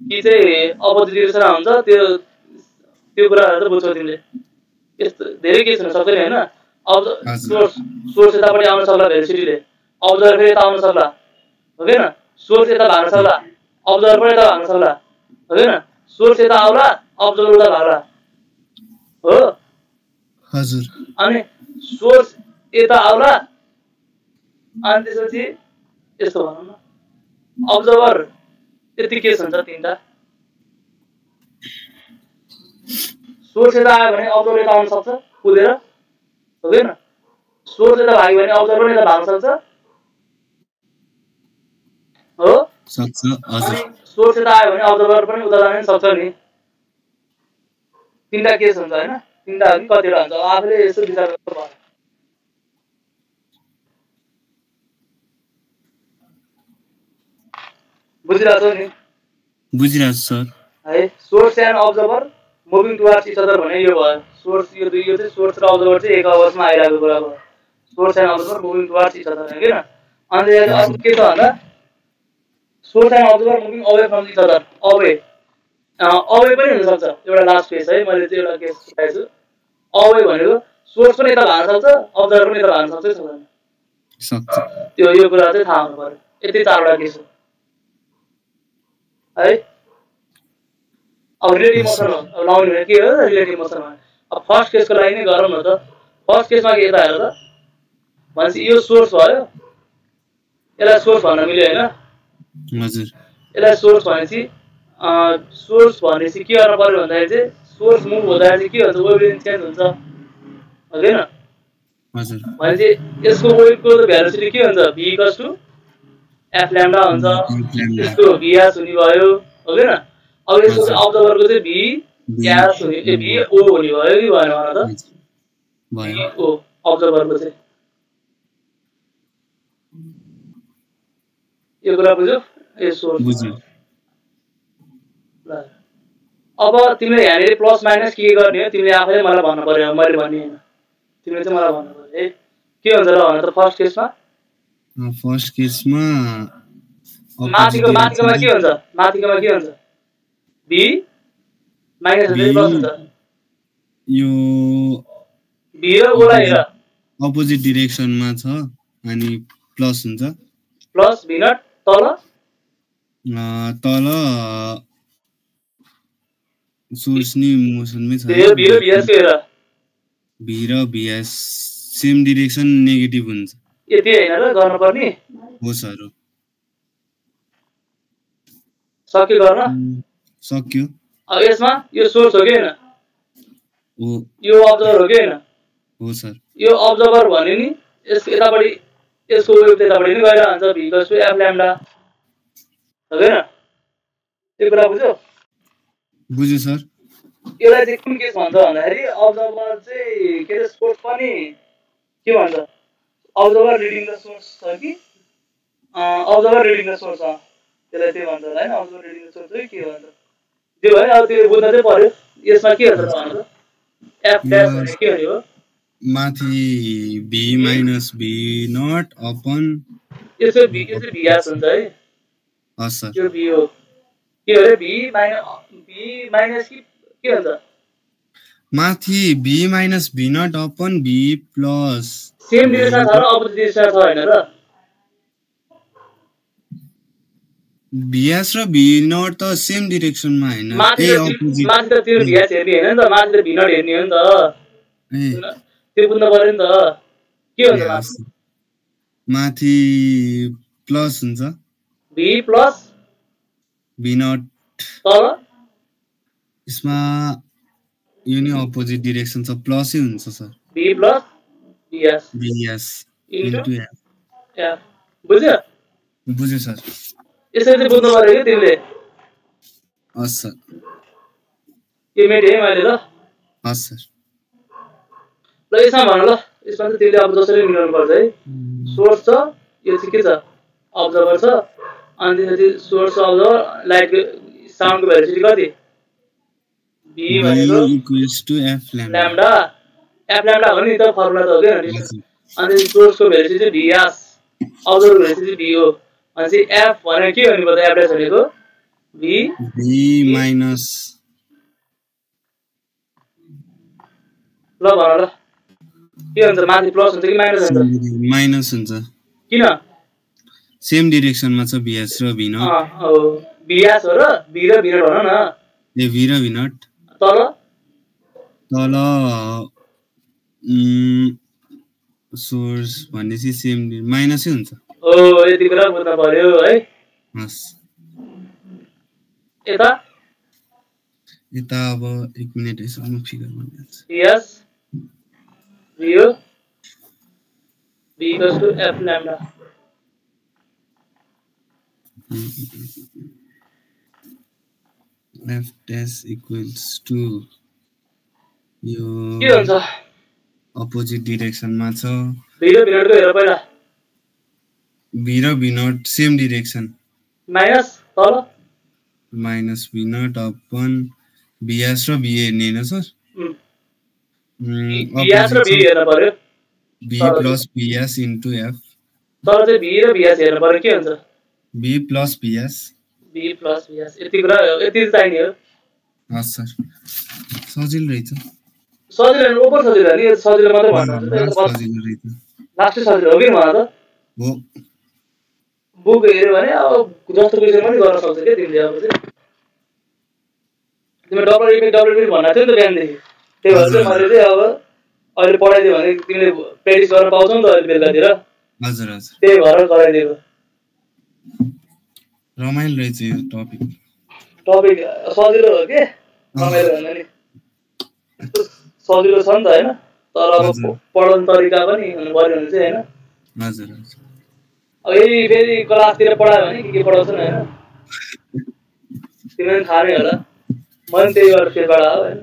कि चाहिँ अपोजिट डिरेक्सनमा हुन्छ त्यो कुराहरु त बुझ्छौ तिमीले यस्तो धेरै केस हुन सक्छ नि हैन अब सोर्स यतापटि आउन सक्ला भेलोसिटीले अब्जर्भर फेरि यता आउन सक्ला हो के न सोर्स यता भाग्न सक्ला अब्जर्भर पनि यता भाग्न सक्ला हो के न सोर्स यता आउला अब्जर्भर उता भाग्ला हो हजुर अनि सोर्स यता आउला अनि त्यसपछि यस्तो भनौं न अब्जर्भर यति केस हुन्छ तीनटा सोर्स यता आयो भने अब्जर्भर यता आउन सक्छ कुदेर हो के न सोर्स यता भाग्यो भने अब्जर्भर यता भाग्न सक्छ हो सक्छ हजुर सोर्स यता आयो भने अब्जर्भर पनि उता जान सक्छ नि तीनटा केस हुन्छ हैन तीनटा हो कि कतिवटा हुन्छ आफैले यसो विचार गर्नु पर्छ बुझिरहेछौ नि बुझिरहेछु सर है source and observer moving towards each other भने यो भयो सोर्स यो चाहिँ सोर्स र अब्जर्भर चाहिँ एक आपसमा आइरहेको कुरा भयो source and observer moving towards each other हैन अनि अर्को के छ भन्दा source and observer moving away from each other away पनि हुन सक्छ एउटा लास्ट केस है मैले चाहिँ एउटा केस सुनाएको छु अवे भनेको सोर्स पनि यता लान सक्छ अब्जर्भर पनि यता लान सक्छ सक्छ त्यो यो कुरा चाहिँ थाहा हुनु पर्यो यति चारवटा केस हो है अब रिलेटिभ मोसन लाउने भने के हो रिलेटिभ मोसनमा अब फर्स्ट केसको लागि नै गरौँ न त फर्स्ट केसमा के यता हेर त भनेपछि यो सोर्स भयो यसलाई सोर्स भन्न मिल्यो हैन हजुर यसलाई सोर्स भनेपछि के गर्न पर्यो भन्दाखेरि चाहिँ सोर्स मुभ हुँदाखेरि चाहिँ के हुन्छ वेभलेन्थ चेन्ज हुन्छ हैन हजुर भनेपछि यसको वेभको भेलोसिटी के हुन्छ v equals to f lambda हुन्छ यसको vs हुने भयो हैन अब यसको अब्जर्भरको चाहिँ vs हुने v o हुने भयो कि भएन भन त भयो o अब्जर्भरको चाहिँ यो कुरा बुझ्यौ यो सोर्स बुझ्यो अब तिमीले यहाँनिर प्लस माइनस के गर्ने हो तिमीले आफैले मलाई भन्न पर्यो मैले भन्ने हैन तिमीले चाहिँ मलाई भन्नु पर्यो है के हुन्छ र भन त फर्स्ट केसमा माथिकोमा के हुन्छ माथिकोमा के हुन्छ b माइनस हुन्छ प्लस हुन्छ यो b र o लाई हेर अपोजिट डाइरेक्सनमा छ अनि प्लस हुन्छ प्लस v नट तल सोर्स नि मोसनमै छ यो v र vs हेर v र vs सेम डाइरेक्सन नेगेटिभ हुन्छ यति हैन र गर्न पर्ने हो सर सक्यो गर्न सक्यो अब यसमा यो सोर्स हो कि हैन हो यो अब्जर्भर हो कि हैन हो सर यो अब्जर्भर भन्यो नि यस यतापटि यसको वेभ यतापटि नि गएर हुन्छ v equals to f lambda हो हैन त्यो कुरा बुझ्यौ बुझ्यो सर यसलाई चाहिँ कुन केस भन्छ भन्दाखेरि अब्जर्भर चाहिँ के सोर्स पनि के भन्छ अब्जर्भर रिडिङ द सोर्स छ कि अब्जर्भर रिडिङ द सोर्स त्यसलाई त्यही भन्छ होला हैन अब्जर्भर रिडिङ द सोर्स चाहिँ के भन्छ त्यो भयो अब त्यो बुझ्न चाहिँ पर्यो यसमा के हुन्छ त भन्छ f ड्याश भने के हो माथि v minus v naught upon यसो vs हुन्छ है हस् सर यो v हो के हो रे v माइनस के हुन्छ माथि v minus v naught upon v plus same direction छ र अपोजिट डिरेक्सन छ हैन र vs र v नट त सेम डाइरेक्सनमा हैन माथि त त्यो vs हेर्ने हैन नि त माथि त v नट हेर्ने हो नि त त्यो बुझ्न पर्यो नि त के हुन्छ माथि प्लस हुन्छ v प्लस v नट तल यसमा यो नि अपोजिट डाइरेक्सन छ प्लसै हुन्छ sir v plus vs into f बुझ्यो बुझ्यो सर यसरी चाहिँ बुझ्नु पर्यो कि तिमीले हस् सर यो मेटे है मैले ल हस् सर ल यसमा भन ल यसमा चाहिँ तिमीले अब जसरी मिलाउनु पर्छ है सोर्स छ यो चाहिँ के छ अब्जर्भर छ अनि त्यसपछि सोर्स अब्जर्भर लाइटको साउन्डको भेलोसिटी कति v भनेको इक्वल्स टु f ल्याम्डा हो नि त फर्मुला त हो के अनि सोर्सको भेलोसिटी चाहिँ vs अब्जर्भरको भेलोसिटी v हो अनि चाहिँ f भनेको के हुनु पर्छ f ड्याश भनेको v माइनस ल भन ल के हुन्छ माथि प्लस हुन्छ कि माइनस हुन्छ माइनस हुन्छ किन सेम डाइरेक्सनमा छ vs र v नट vs हो र v र v नट भन न ए v र v नट तल सोर्स भनेपछि सेम माइनसै हुन्छ यति कुरा बुझ्न पर्यो है हस् यता अब 1 मिनेट यसमा फिगर बनाइहाल्छु vs v हो v equals to f lambda f dash equals to यो के हुन्छ अपोजिट डाइरेक्सनमा छ v र v नट को हेर पहिला v र v naught same direction minus तल माइनस v नट अपन vs र v हेर्ने हैन सर vs र v हेर्न पर्यो B plus BS into F. तर चाहिँ B र BS हेर्नु पर्यो के हुन्छ B plus BS. B plus BS यति कुरा यति चाहिने हो हस् सर सजिलो रहेछ सजिलो ओपर सजिलो नि सजिलो मात्रै भन्नुहुन्छ सजिलो रहेछ लास्ट सजिलो हो कि मलाई त हो बुक हेर्यो भने अब जस्तो क्वेसन पनि गर्न सक्छ के तिमीले अब चाहिँ तिमीले डबल इफेक्ट भन्ना थियो नि त बिहानदेखि त्यही भएर चाहिँ मैले चाहिँ अब अहिले पढाइदियो भने तिमीले प्र्याक्टिस गर्न पाउँछौ नि त अहिले बेलुकातिर हजुर हजुर त्यही भएर गराइदिएको रमाइलो रहेछ यो टपिक सजिलो हो के रमाइलो भन्दा नि सजिलो छ नि त होइन तर अब पढाउने तरिका पनि हुनु पर्यो भने चाहिँ होइन हजुर हजुर अब यही फेरि क्लासतिर पढायो भने के पढाउँछन् होइन तिमीलाई पनि थाहा नै होला मैले त्यही गरेर फेरि पढायो होइन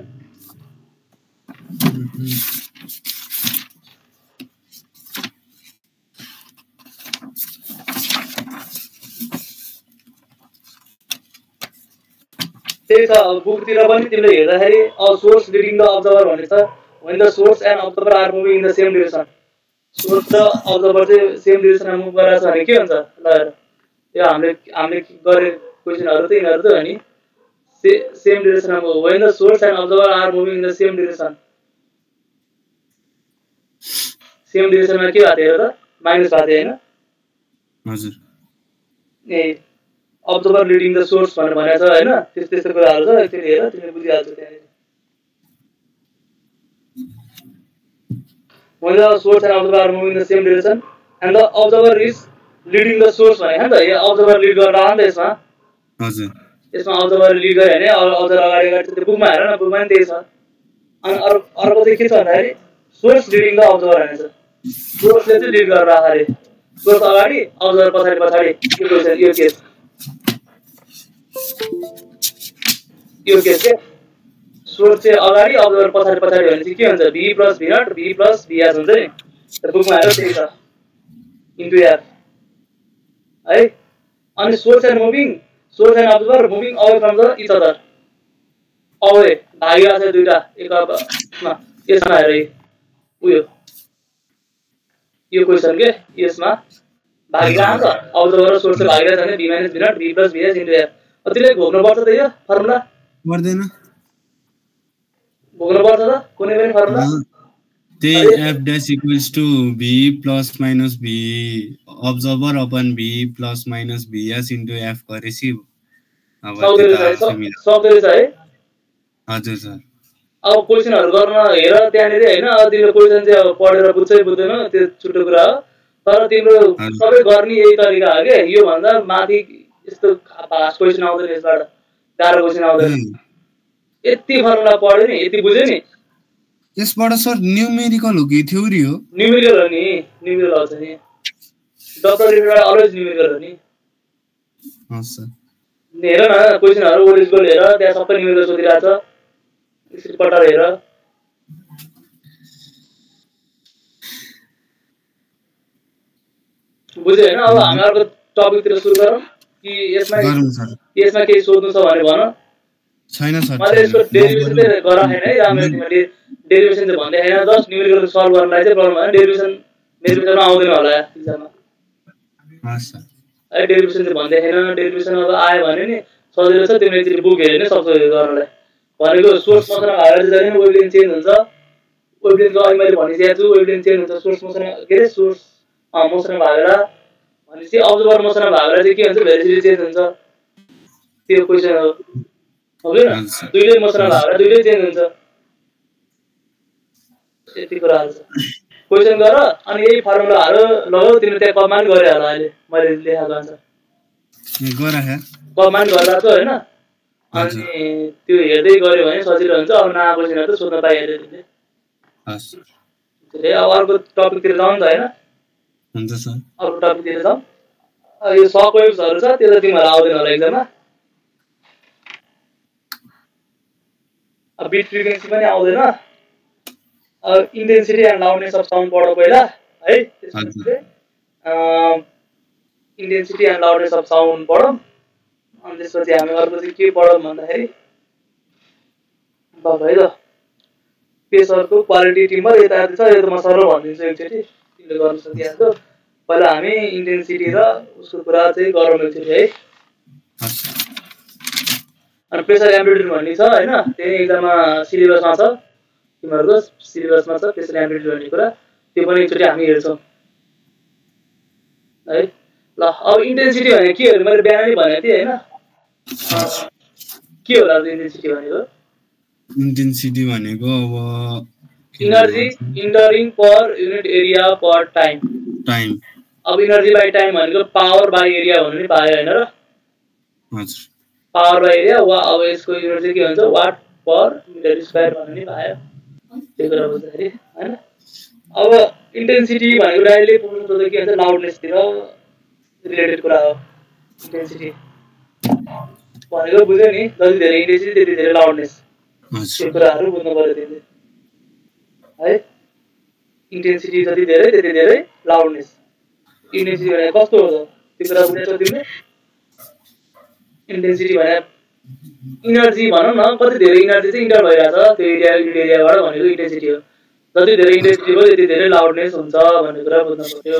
त्यही छ अब बुकतिर पनि तिमीले हेर्दाखेरि सोर्स लिडिङ द अब्जर्भर भन्ने छ when the source and observer are moving in the same direction source र अब्जर्भर चाहिँ सेम डिरेक्सनमा मुभ गरिरहेछ भने के हुन्छ ल यो हामीले गरे क्वेसनहरु त यिनीहरु त हो नि same डिरेक्सनमा when the source and observer are moving in the same direction same डिरेक्सनमा के भएको थियो त माइनस भएको थियो हैन हजुर a observer leading the source भनेर भनेको छ हैन त्यस्तो कुराहरु छ एकचोटी हेर तिमीले बुझिहाल्छौ त्यहाँ when the source and observer are moving in the same direction and the observer is leading the source भने हैन त यो अब्जर्भर लिड गरेर आउँछ यसमा हजुर यसमा अब्जर्भर लिड गरे हैन अब्जर्भर अगाडि त्यो बुकमा हेर न बुकमा पनि त्यही छ अनि अर्को चाहिँ के छ भन्दाखेरि सोर्स लिडिङ द अब्जर्भर भनेछ सोर्सले चाहिँ लिड गरेर आएको रे सोर्स अगाडि अब्जर्भर पछाडी के क्वेशन यो केस के सोर्स चाहिँ अगाडि अब्जर्भर पछाडी भने चाहिँ के हुन्छ b plus v naught b plus bs हुन्छ नि तर बुकमा हेर त्यही छ इन्टु r है अनि source and observer moving away from the each other away भागिया छ दुईटा एक आपसमा यसमा हेर उयो यो क्वेशन के यसमा भागिया आउँछ अब्जर्भर र सोर्स भागिया छ भने b minus v naught b plus bs into r अतिले घोक्नु पर्छ त यो फर्मुला पर्दैन भोग्नु पर्छ त कुनै पनि फर्मुला त्यही f dash equals to b plus minus b observer upon b plus minus bs into f गरेसी अब सक्दै छ है हजुर सर अब क्वेशनहरु गर्न हेर त्यहाँनेरि हैन अब तिम्रो क्वेशन चाहिँ अब पढेर बुझ्दै बुझ्दैन त्यो छुट्टो कुरा हो तर तिम्रो सबै गर्ने यही तरिका हो के यो भन्दा माथि यस्तो भास्ट क्वेशन आउँदैन यसबाट गाह्रो क्वेशन आउँदैन यति फर्मुला पढ्यो नि यति बुझ्यो नि यसबाट सर न्यूमेरिकल हो कि थ्योरी हो न्यूमेरिकल हो नि न्यूमेरिकल आउँछ नि डक्टर रिफर अलवेज न्यूमेरिकल हो नि हस् सर हेर न क्वेशनहरु ओरिजिनल हेर त्यहाँ सबै न्यूमेरिकल सोधिरहेछ एकचोटि पढेर हेर बुझ्यो हैन अब हामी अर्को टपिकतिर सुरु गरौँ कि यसमा केही सोध्नु छ भने भन छैन सर मैले यसको डेरिभेसन चाहिँ गराएन है राम्ररी मैले डेरिभेसन चाहिँ भन्दै हैन जस्ट न्यूमेरिकल सल्भ गर्नलाई चाहिँ प्रब्लम भएन डेरिभेसन मेरोमा आउँदैन होला एक्जाममा हस् सर है डेरिभेसन चाहिँ भन्दै हैन डेरिभेसन अब आयो भने नि सजिलो छ तिमीले एकचोटि बुक हेर्ने सक्छौ यो गर्नलाई भनेको सोर्स मोसन हालेर चाहिँ वेभलेन चेन्ज हुन्छ वेभलेनको अहिले मैले भनिसकेको छु वेभलेन चेन्ज हुन्छ सोर्स मोसन के रे सोर्स मोसन भागेर भनेपछि अब्जर्भर मोसन भागेर चाहिँ के हुन्छ भेलोसिटी चेन्ज हुन्छ त्यो क्वेशन हो हैन दुईले मोसन भागेर दुईले चेन्ज हुन्छ यति कुराहरु छ क्वेशन गर अनि यही फर्मुलाहरु लगाऊ तिमीले त्यहाँ कमान्ड गरे होला अहिले मैले लेखेको आन्सर गराए कमान्ड गरिरहेको छु हैन अनि त्यो हेर्दै गर्यो भने सजिलो हुन्छ अब नआएको क्वेशनहरु त सोध्न पाइहाल्यो तिमीले हस् त्यसले अब अर्को टपिकतिर जाउँ त हैन हुन्छ सर अर्को टपिकतिर जाउँ यो सक वेभ्सहरु छ त्यो त तिमीहरु आउँदैन होला एक्जाममा बिट फ्रिक्वेन्सी पनि आउँदैन intensity and loudness of sound पढ्नु पहिला है त्यसपछि intensity and loudness of sound पढौँ अनि त्यसपछि हामी अर्को चाहिँ के पढौँ भन्दाखेरि है त प्रेसरको क्वालिटी टिम्बर यतायता छ, यो त म सरल भनिदिन्छु एकचोटि, तिमीले गर्न सकिहाल्छौ। पहिला हामी इन्टेन्सिटी र उसको कुरा चाहिँ गरौँ एकचोटि है। अनि प्रेसर एम्प्लिट्युड भन्ने छ होइन, त्यही एक्जाममा सिलेबसमा छ, तिमीहरूको सिलेबसमा छ प्रेसर एम्प्लिट्युड भन्ने कुरा, त्यो पनि एकचोटि हामी हेर्छौँ है। ल अब इन्टेन्सिटी भनेको के हो, मैले बिहान नै भनेको थिएँ होइन, के होला इन्टेन्सिटी भनेको? इन्टेन्सिटी भनेको अब energy entering per unit area per time. अब इनर्जी बाई टाइम भनेको पावर बाई एरिया भन्नु नि पायो होइन र? हजुर, पावर बाई एरिया वा अब यसको युनिट चाहिँ के हुन्छ, वाट पर मिटर स्क्वायर भन्नु नि पायो, त्यो कुरा बुझ्दाखेरि होइन। अब इन्टेन्सिटी भनेको डाइरेक्टली पुग्नु सोध्दा के हुन्छ, लाउडनेसतिर रिलेटेड कुरा हो। इन्टेन्सिटी भनेको बुझ्यो नि, जति धेरै इन्टेन्सिटी त्यति धेरै लाउडनेस, त्यो कुराहरू बुझ्नु पर्यो तिमीले है। इन्टेन्सिटी जति धेरै त्यति धेरै लाउडनेस। इन्टेन्सिटी भनेको कस्तो हो त, त्यो कुरा बुझ्छौ तिमीले? इन्टेन्सिटी भने इनर्जी भनौँ न, कति धेरै इनर्जी चाहिँ इन्टर भइरहेछ त्यो एरियाबाट भनेको इन्टेन्सिटी हो। जति धेरै इन्टेन्सिटी भयो त्यति धेरै लाउडनेस हुन्छ भन्ने कुरा बुझ्नु पर्यो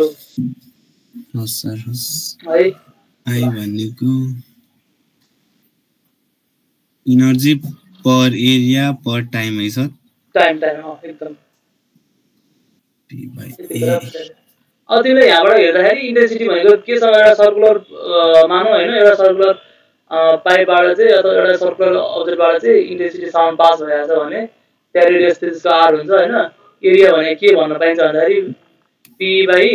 है। आई भनेको इनर्जी पर एरिया पर टाइम है सर? टाइम एकदम। अब तिमीले यहाँबाट हेर्दाखेरि इन्टेन्सिटी भनेको केसँग, एउटा सर्कुलर मानौ होइन, एउटा सर्कुलर पाइपबाट चाहिँ अथवा एउटा सर्कुलर अब्जेक्टबाट चाहिँ इन्टेन्सिटी साउन्ड पास भइरहेछ भने त्यहाँ रेडियस त्यसको आर हुन्छ होइन। एरिया भने के भन्न पाइन्छ भन्दाखेरि पी बाई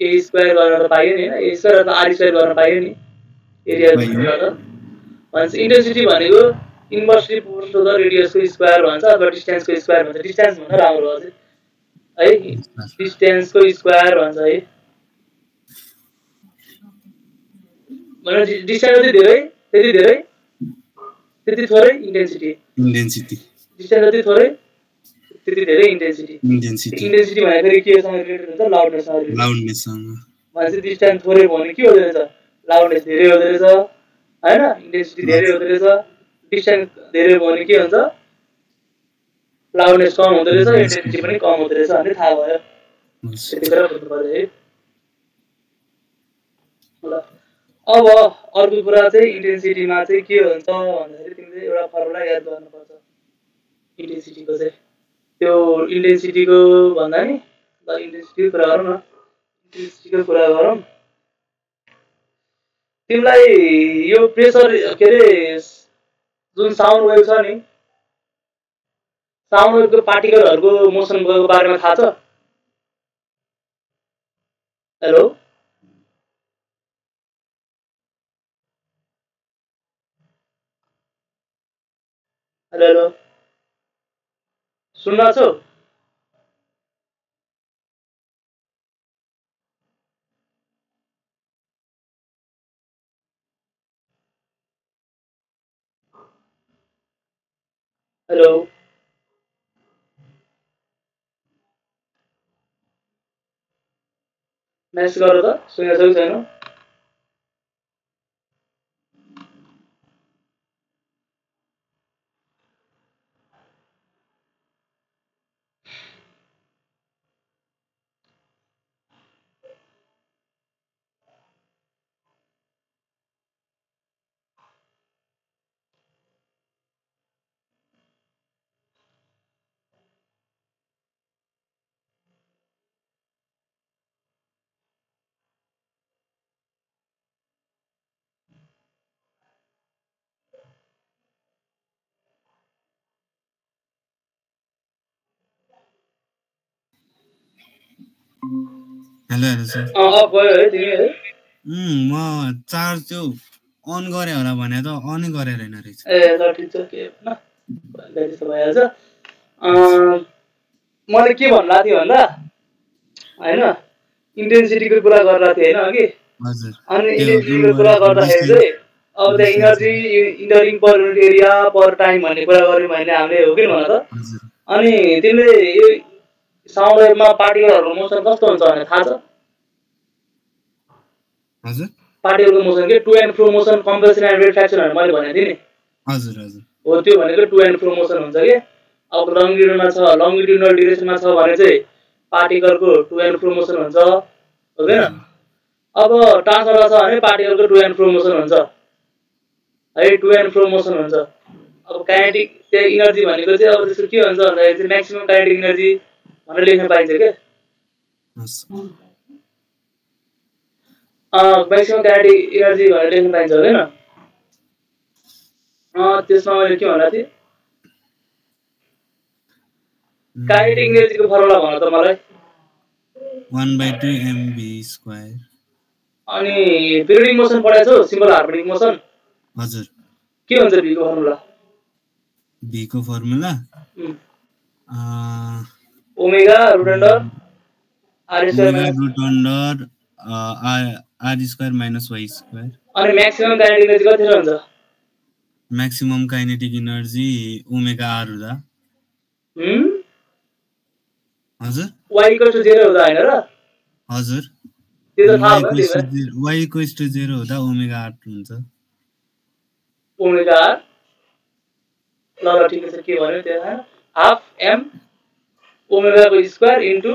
ए स्क्वायर गरेर त पाइयो नि होइन, ए स्क्वायर अथवा आर स्क्वायर गर्न पाइयो नि एरिया भन्छ। इन्टेन्सिटी भनेको इन्भर्सली प्रोपोर्सनल टु द रेडियसको स्क्वायर भन्छ अथवा डिस्टेन्सको स्क्वायर भन्छ। डिस्टेन्स भन्दा राम्रो हो है, डिस्टेन्सको स्क्वायर भन्छ है। भने डिस्टेन्स जति धेरै त्यति धेरै त्यति थोरै इन्टेन्सिटी। डिस्टेन्स जति थोरै त्यति धेरै इन्टेन्सिटी। इन्टेन्सिटी भनेको केसँग रिलेटेड हुन्छ, लाउडनेससँग। भनेपछि डिस्टेन्स थोरै भयो भने के हुँदो रहेछ, लाउडनेस धेरै हुँदो रहेछ होइन, इन्टेन्सिटी धेरै हुँदो रहेछ। डिस्टेन्स धेरै भयो भने के हुन्छ, लाउडनेस कम हुँदो रहेछ, इन्टेन्सिटी पनि कम हुँदो रहेछ भन्ने थाहा भयो। त्यति कुरा बुझ्नु पर्यो है। ल अब अर्को कुरा चाहिँ इन्टेन्सिटीमा चाहिँ के हुन्छ भन्दाखेरि तिमीले एउटा फर्मुला याद गर्नुपर्छ इन्टेन्सिटीको चाहिँ। त्यो इन्टेन्सिटीको भन्दा नि, ल इन्टेन्सिटीको कुरा गरौँ न, इन्टेन्सिटीको कुरा गरौँ। तिमीलाई यो प्रेसर के अरे जुन साउन्ड वेभ छ नि, साउन्ड वेभको पार्टिकलहरूको मोसनको बारेमा थाहा छ? हेलो हेलो सुन्नु छ? हेलो म्यासेज गर त, सुनेको छ कि छैन? Hello sir. गयो है तिमी है? म चार्ज त्यो अन गरे होला भने त अनै गरेर हैन रहेछ। ए ल ठिक छ, के न त्यसो भइहाल्छ। मैले के भन्ला थिएँ भन्दा हैन, इन्टेन्सिटीको कुरा गर्दा थिएँ हैन अघि। हजुर। अनि इन्टेन्सिटीको कुरा गर्दाखेरि चाहिँ अब त्यहाँ energy entering per unit area per time भन्ने कुरा गर्यौँ भने हामीले, हो कि भन त? अनि तिमीले यो साउन्ड वेभमा पार्टिकलहरुको मोसन कस्तो हुन्छ भने थाहा छ? हजुर। पार्टिकलको मोसन के to and fro motion, compression and rarefaction भनेर मैले भनेको थिएँ नि। हजुर हजुर। हो त्यो भनेको टु एन्ड फ्रो मोसन हुन्छ के। अब लङ्गिट्युडमा छ, लङ्गिट्युडनल ड्युरेसनमा छ भने चाहिँ पार्टिकलको टु एन्ड फ्रो मोसन हुन्छ, हो हैन? अब ट्रान्सफरमा छ भने पार्टिकलको टु एन्ड फ्रो मोसन हुन्छ है, टु एन्ड फ्रो मोसन हुन्छ। अब काइनेटिक त्यो इनर्जी भनेको चाहिँ अब त्यसको के हुन्छ भन्दाखेरि चाहिँ म्याक्सिमम काइनेटिक इनर्जी भनेर लेख्न पाइन्छ के? म्याक्सिमम काइनेटिक इनर्जी भनेर लेख्न पाइन्छ होइन? त्यसमा मैले के भन्दा थिएँ, काइनेटिक इनर्जीको फर्मुला भन त मलाई। 1/2 mv²। अनि पिरियडिक मोसन पढाएको छौ, सिम्पल हार्मोनिक मोसन? हजुर। के हुन्छ b को फर्मुला? b को formula omega root under r square minus y square. अनि म्याक्सिमम काइनेटिक इनर्जी कति हुन्छ? Maximum kinetic energy omega r हुँदा। हजुर। y = 0 हुँदा हैन र? हजुर। त्यो त थाहा भयो y = 0 हुँदा ओमेगा r हुन्छ। ओमेगा r ल ठीक छ, के भन्यो त्यहाँ? हाफ m ओमेगा को square into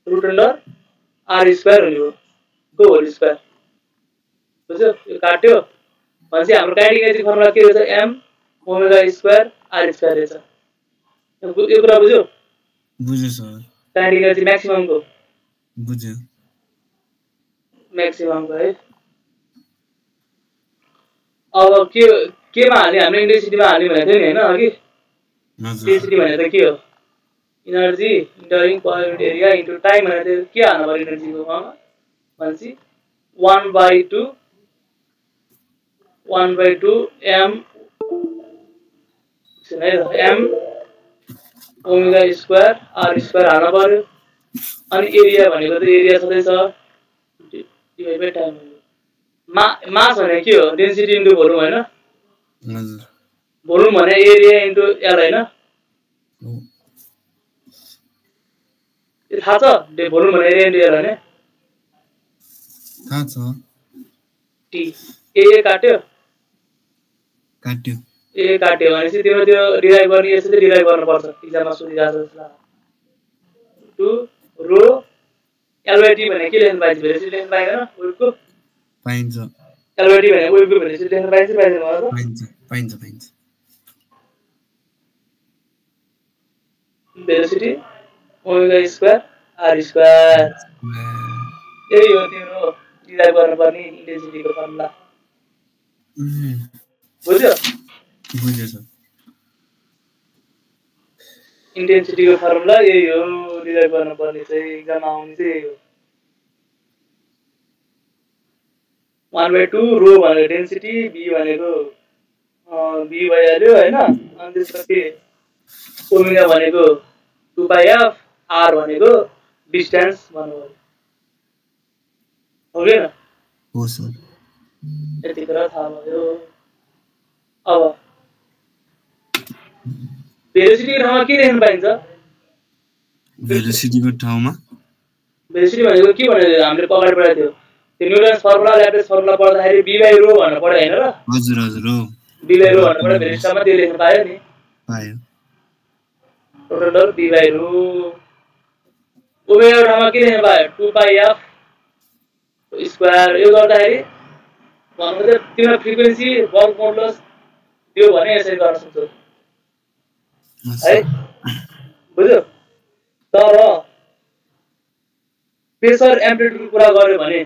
root under r square हुने को होल स्क्वायर। बुझ्यो? यो काट्यो भनेपछि हाम्रो काइनेटिक एनर्जी फर्मुला के रहेछ? m omega square r square रहेछ। यो कुरा बुझ्यो? बुझ्यो सर। काइनेटिक एनर्जी म्याक्सिमम को बुझ्यो। म्याक्सिमम को है। अब केमा हाल्ने? हामीले इन्टेन्सिटीमा हाल्ने भनेको थियो नि हैन अघि? इन्टेन्सिटी भनेको के हो? Energy entering per unit area into time भनेको के हाल्नु पर्यो इनर्जीको फर्ममा? भनेपछि 1/2 m m omega square r square हाल्नु पर्यो। अनि एरिया भनेको त एरिया छँदैछ डिभाइड बाइ टाइम। मास भने के हो? डेन्सिटी इन्टु भोल्युम हैन? हजुर। भोल्युम भने एरिया इन्टु एल हैन? यो थाहा छ? भोल्युम भने एरिया इन्टु एल हैन? थाहा छ। टी ए काट्यो भनेपछि तिम्रो त्यो डिराइभ गर्ने यसरी डिराइभ गर्नुपर्छ। इक्जाममा सोधिरहेको छ जस्तो लाग्छ। 2 रो एल/टी भने के लेख्न पाइन्छ? भेलोसिटी लेख्न पाइदैन? वेभको पाइन्छ। एल/टी भने वेभको भेलोसिटी लेख्न पाइन्छ पाइदैन? पाइन्छ। Velocity omega square r square. यही हो तिम्रो डिराइभ गर्नुपर्ने इन्टेन्सिटीको फर्मुला। बुझ्यो? बुझ्यो सर। इन्टेन्सिटीको फर्मुला यही हो, डिराइभ गर्नुपर्ने चाहिँ एक्जाममा आउने चाहिँ यही हो। 1/2 रो भनेको डेन्सिटी, b भनेको b भइहाल्यो हैन? अनि त्यसपछि ओमेगा भनेको 2πf, r भनेको डिस्टेन्स भन्नुभयो। हो कि? हो सर। यति कुरा थाहा भयो। अब भेलोसिटीको ठाउँमा के लेख्न पाइन्छ? भेलोसिटीको ठाउँमा भेलोसिटी भनेको के भनेको हामीले अगाडि पढाएको थियो? त्यो न्युटन्स फर्मुला, ल्याप्लेस फर्मुला पढ्दाखेरि b/ρ भनेर पढ्यो हैन र? हजुर हो। b/ρ भनेर पढ्यो। भेलोसिटीमा त्यो लेख्न पायो नि? पायो। Total b/ρ। ओमेगा ठाउँमा के लेख्न पायो? 2πf square. यो गर्दाखेरि भन्नु चाहिँ तिम्रो फ्रिक्वेन्सी वर्ग मोडुलस दियो भने यसरी गर्न सक्छौ है? बुझ्यो? तर प्रेसर एम्प्लिट्युडको कुरा गर्यो भने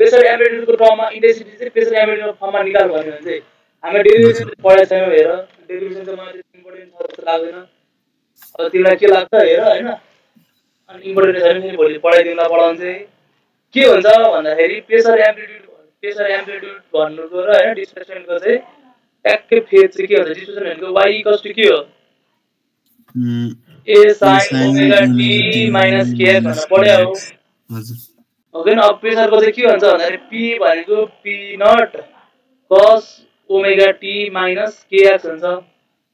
प्रेसर एम्प्लिट्युडको टर्ममा इन्टेन्सिटी चाहिँ प्रेसर एम्प्लिट्युडको फर्ममा निकाल्नु भन्यो भने चाहिँ हामी डेरिभेसन पढाएको छैनौँ। हेर, डेरिभेसन चाहिँ मलाई त्यति इम्पोर्टेन्ट छ जस्तो लाग्दैन। अब तिमीलाई के लाग्छ हेर हैन? अनि इम्पोर्टेन्ट छैन भने भोलि पढाइदिउँला। पढाउनु चाहिँ के हुन्छ भन्दाखेरि प्रेसर एम्प्लिट्युड भन्नुको र हैन डिस्प्लेसमेन्टको चाहिँ ट्याक्कै फेज चाहिँ के हुन्छ? डिस्प्लेसमेन्ट भनेको y = के हो? a sin omega t minus kx भनेर पढ्या हो। हजुर। ओके न? अब प्रेसरको चाहिँ के हुन्छ भन्दाखेरि p भनेको p0 cos omega t minus kx हुन्छ।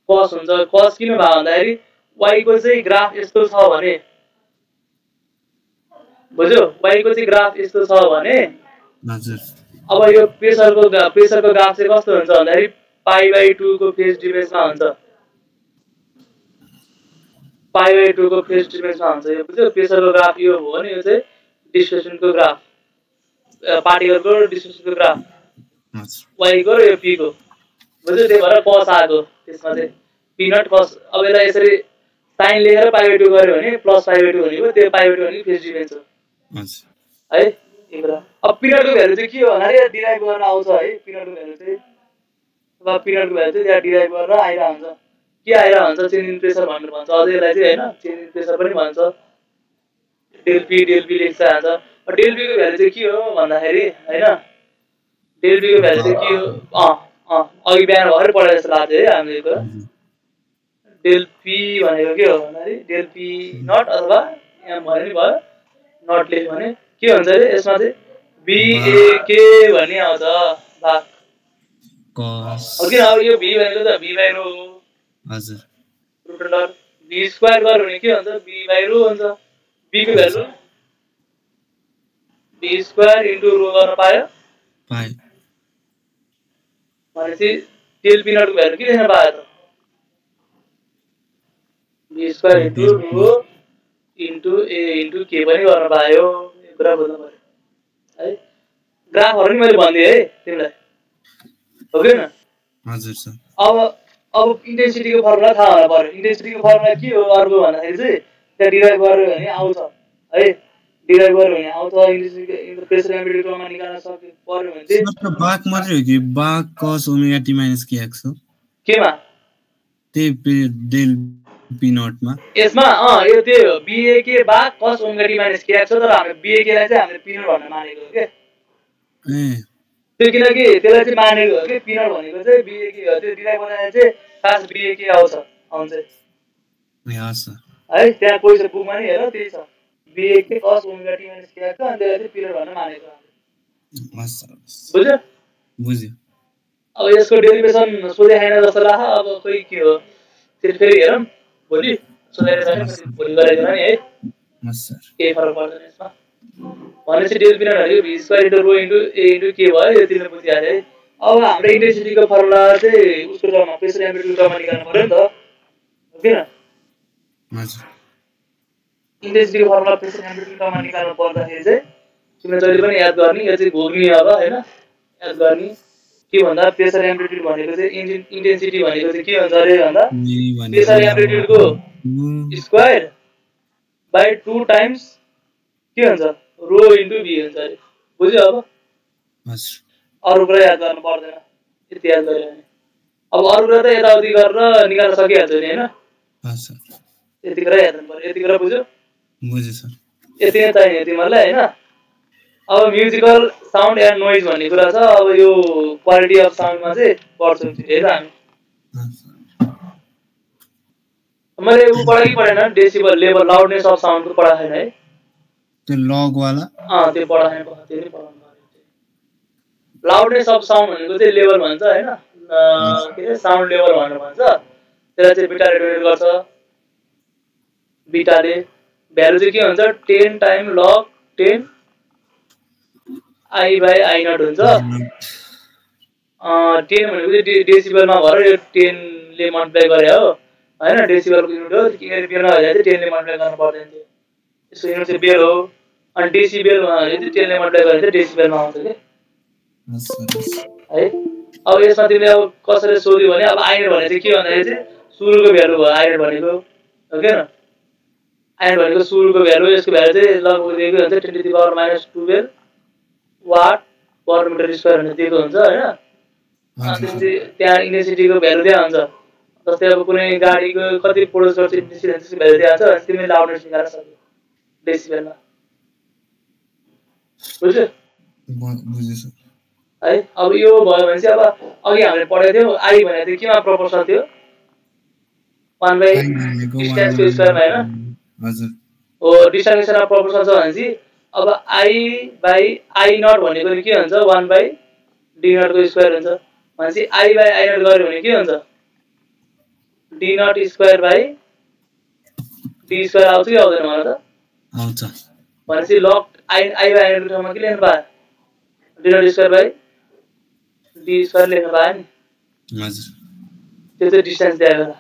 cos हुन्छ। cos किन भयो भन्दाखेरि y को चाहिँ ग्राफ यस्तो छ भने, बुझ्यो? y को चाहिँ ग्राफ यस्तो छ भने हजुर। अब यो प्रेसरको ग्राफ चाहिँ कस्तो हुन्छ भन्दाखेरि π/2 को फेज डिफरेन्समा हुन्छ। π/2 को फेज डिफरेन्समा हुन्छ यो बुझ्यो प्रेसरको ग्राफ यो हो भने यो चाहिँ डिस्प्लेसमेन्टको ग्राफ पार्टिकलको डिस्प्लेसमेन्टको ग्राफ y को र यो p को बुझ्यो त्यही भएर cos आको त्यसमा चाहिँ p नट cos अब यसलाई यसरी sin लेखेर π/2 गर्यो भने प्लस π/2 भनेको त्यो π/2 भनेको फेज डिफरेन्स हो है एक कुरा अब p नट को भ्यालु चाहिँ के हो भन्दाखेरि डिराइभ गर्न आउँछ है p नट को भ्यालु चाहिँ अब p नट को भ्यालु चाहिँ त्यहाँ डिराइभ गरेर आइरा हुन्छ के आइरा हुन्छ चेन्ज इन प्रेसर भनेर भन्छ अझै यसलाई चाहिँ हैन चेन्ज इन प्रेसर पनि भन्छ डेल p लेख्छ हान्छ डेल p को भ्यालु चाहिँ के हो भन्दाखेरि हैन डेल p को भ्यालु चाहिँ के हो अघि बिहान भर्खर पढाए जस्तो लाग्छ है हामीले को डेल p भनेको के हो भन्दाखेरि डेल p नट अथवा यहाँ भने नि भयो नट लेख्यो भने के हुन्छ रे यसमा चाहिँ BAK भन्ने आउँछ भाग cos ओके अब यो b भनेको त b बाइ रो हजुर रुट अन्डर b स्क्वायर गर्यो भने के हुन्छ b बाइ रो हुन्छ b को value b square into rho गर्न पायो भनेपछि डेल p नट को भ्यालु के लेख्न पायो त b square into rho into a into k पनि गर्न पायो यो कुरा बुझ्नु पर्यो है ग्राफहरु नि मैले भन्दिए है तिमीलाई हो कि न हजुर सर अब इन्टेन्सिटीको फर्मुला थाहा हुन पर्यो इन्टेन्सिटीको फर्मुला के हो अर्को भन्दाखेरि चाहिँ त्यहाँ डिराइभ गर्यो भने आउँछ है डिराइभ गर्यो भने आउँछ इन्टेन्सिटीको प्रेसर एम्प्लिट्युडमा निकाल्न सक्यो पर्यो भने चाहिँ सर बाक मात्रै हो कि बाक cos ओमेगा t - kx हो केमा त्यही डेल p नट मा यसमा यो त्यो BAK बाक cos ओमेगा t - kx हो तर हामीले BAK लाई चाहिँ हामीले p नट भन्न मानेको हो के त्यो किनकि त्यसलाई चाहिँ मानेको हो कि p नट भनेको चाहिँ BAK हो त्यो डिराइभ गर्दा चाहिँ खास BAK आउँछ है त्यहाँ कोही छ बुकमा नि हेर त्यही छ BAK cos omega t - kx अनि त्यसलाई चाहिँ p नट भन्न मानेको बुझ्यो अब यसको डेरिभेसन सोधे हैन जस्तो लाग्छ अब खोइ के हो फेरि हेरौँ भोलि सोधेर जाने भोलि गराइदिनु नि है के फरक पर्दैन यसमा भनेपछि डेल p नट भनेको v square into rho into a into k भयो यो तिमीले बुझिहाल्यो है अब हाम्रो इन्टेन्सिटीको फर्मुला चाहिँ उसको टर्ममा प्रेसर एम्प्लिट्युड टर्ममा निकाल्नु पर्यो नि त हो किन इन्टेन्सिटीको फर्मुला प्रेसर एम्प्लिट्युड टर्ममा निकाल्नु पर्दाखेरि चाहिँ तिमीले जहिले पनि याद गर्ने यो चाहिँ घोग्ने अब हैन याद गर्ने के भन्दा प्रेसर एम्प्लिट्युड भनेको चाहिँ इन्टेन्सिटी भनेको चाहिँ के हुन्छ अरे भन्दा प्रेसर एम्प्लिट्युडको स्क्वायर बाइ 2 टाइम्स के हुन्छ रो इन्टु v हुन्छ अरे बुझ्यो अब अरु कुरा याद गर्नु पर्दैन यति याद गर्यो भने अब अरु कुरा त यताउति गरेर निकाल्न सकिहाल्छ नि हैन यति कुरा याद गर्नु पर्यो यति कुरा बुझ्यो सर यति नै चाहियो तिमीलाई हैन अब म्युजिकल साउन्ड एन्ड नोइज भन्ने कुरा छ अब यो क्वालिटी अफ साउन्डमा चाहिँ पढ्छौँ हेर हामी मैले उ पढाइ कि पढेन डेसिबल लेभल लाउडनेस अफ साउन्डको पढाएको छैन है त्यो लग वाला त्यो पढाएको छैन त्यो नि पढाउनु पर्यो लाउडनेस अफ साउन्ड भनेको चाहिँ लेभल भन्छ हैन के साउन्ड लेभल भनेर भन्छ त्यसलाई चाहिँ बिटा रेडिएट गर्छ बिटाले भ्यालु चाहिँ के हुन्छ 10 time log 10 I by I naught हुन्छ 10 भनेको चाहिँ डेसिबलमा भएर यो 10 ले मल्टिप्लाई गरे हो हैन डेसिबलको युनिट हो के बेलमा भए चाहिँ 10 ले मल्टिप्लाई गर्न पर्दैन थियो यसको युनिट चाहिँ बेल हो अनि डेसिबल भनेको चाहिँ 10 ले मल्टिप्लाई गरे चाहिँ डेसिबलमा आउँछ के है अब यसमा तिमीले अब कसरी सोध्यो भने अब आइनेट भने चाहिँ के भन्दाखेरि चाहिँ सुरुको भ्यालु हो आइनेट भनेको हो के न आइनेट भनेको सुरुको भ्यालु यसको भ्यालु चाहिँ लगभग दिएको हुन्छ 10 to the power -12 watt per metre square भनेर दिएको हुन्छ हैन अनि त्यहाँ इन्टेन्सिटीको भ्यालु दिया हुन्छ जस्तै अब कुनै गाडीको कति प्रोड्युस गर्छ इन्टेन्सिटी त्यसको भ्यालु दिया हुन्छ अनि तिमीले लाउडनेस निकाल्न सक्यौ डेसिबलमा बुझ्यो है अब यो भयो भने चाहिँ अब अघि हामीले पढेको थियौ आई भनेको चाहिँ केमा प्रोपोर्सनल थियो 1/डिस्टेन्सको स्क्वायरमा हैन हजुर हो डिस्टेन्समा प्रोपोर्सनल छ भने चाहिँ अब I by I नट भनेको के हुन्छ 1/d नट को स्क्वायर हुन्छ भनेपछि I by I नट गर्यो भने के हुन्छ d naught square by d square आउँछ कि आउँदैन मलाई त आउँछ भनेपछि log I by I naught को ठाउँमा के लेख्नु पाए d naught square by d square लेख्नु पाए नि हजुर त्यो चाहिँ डिस्टेन्स दिएको होला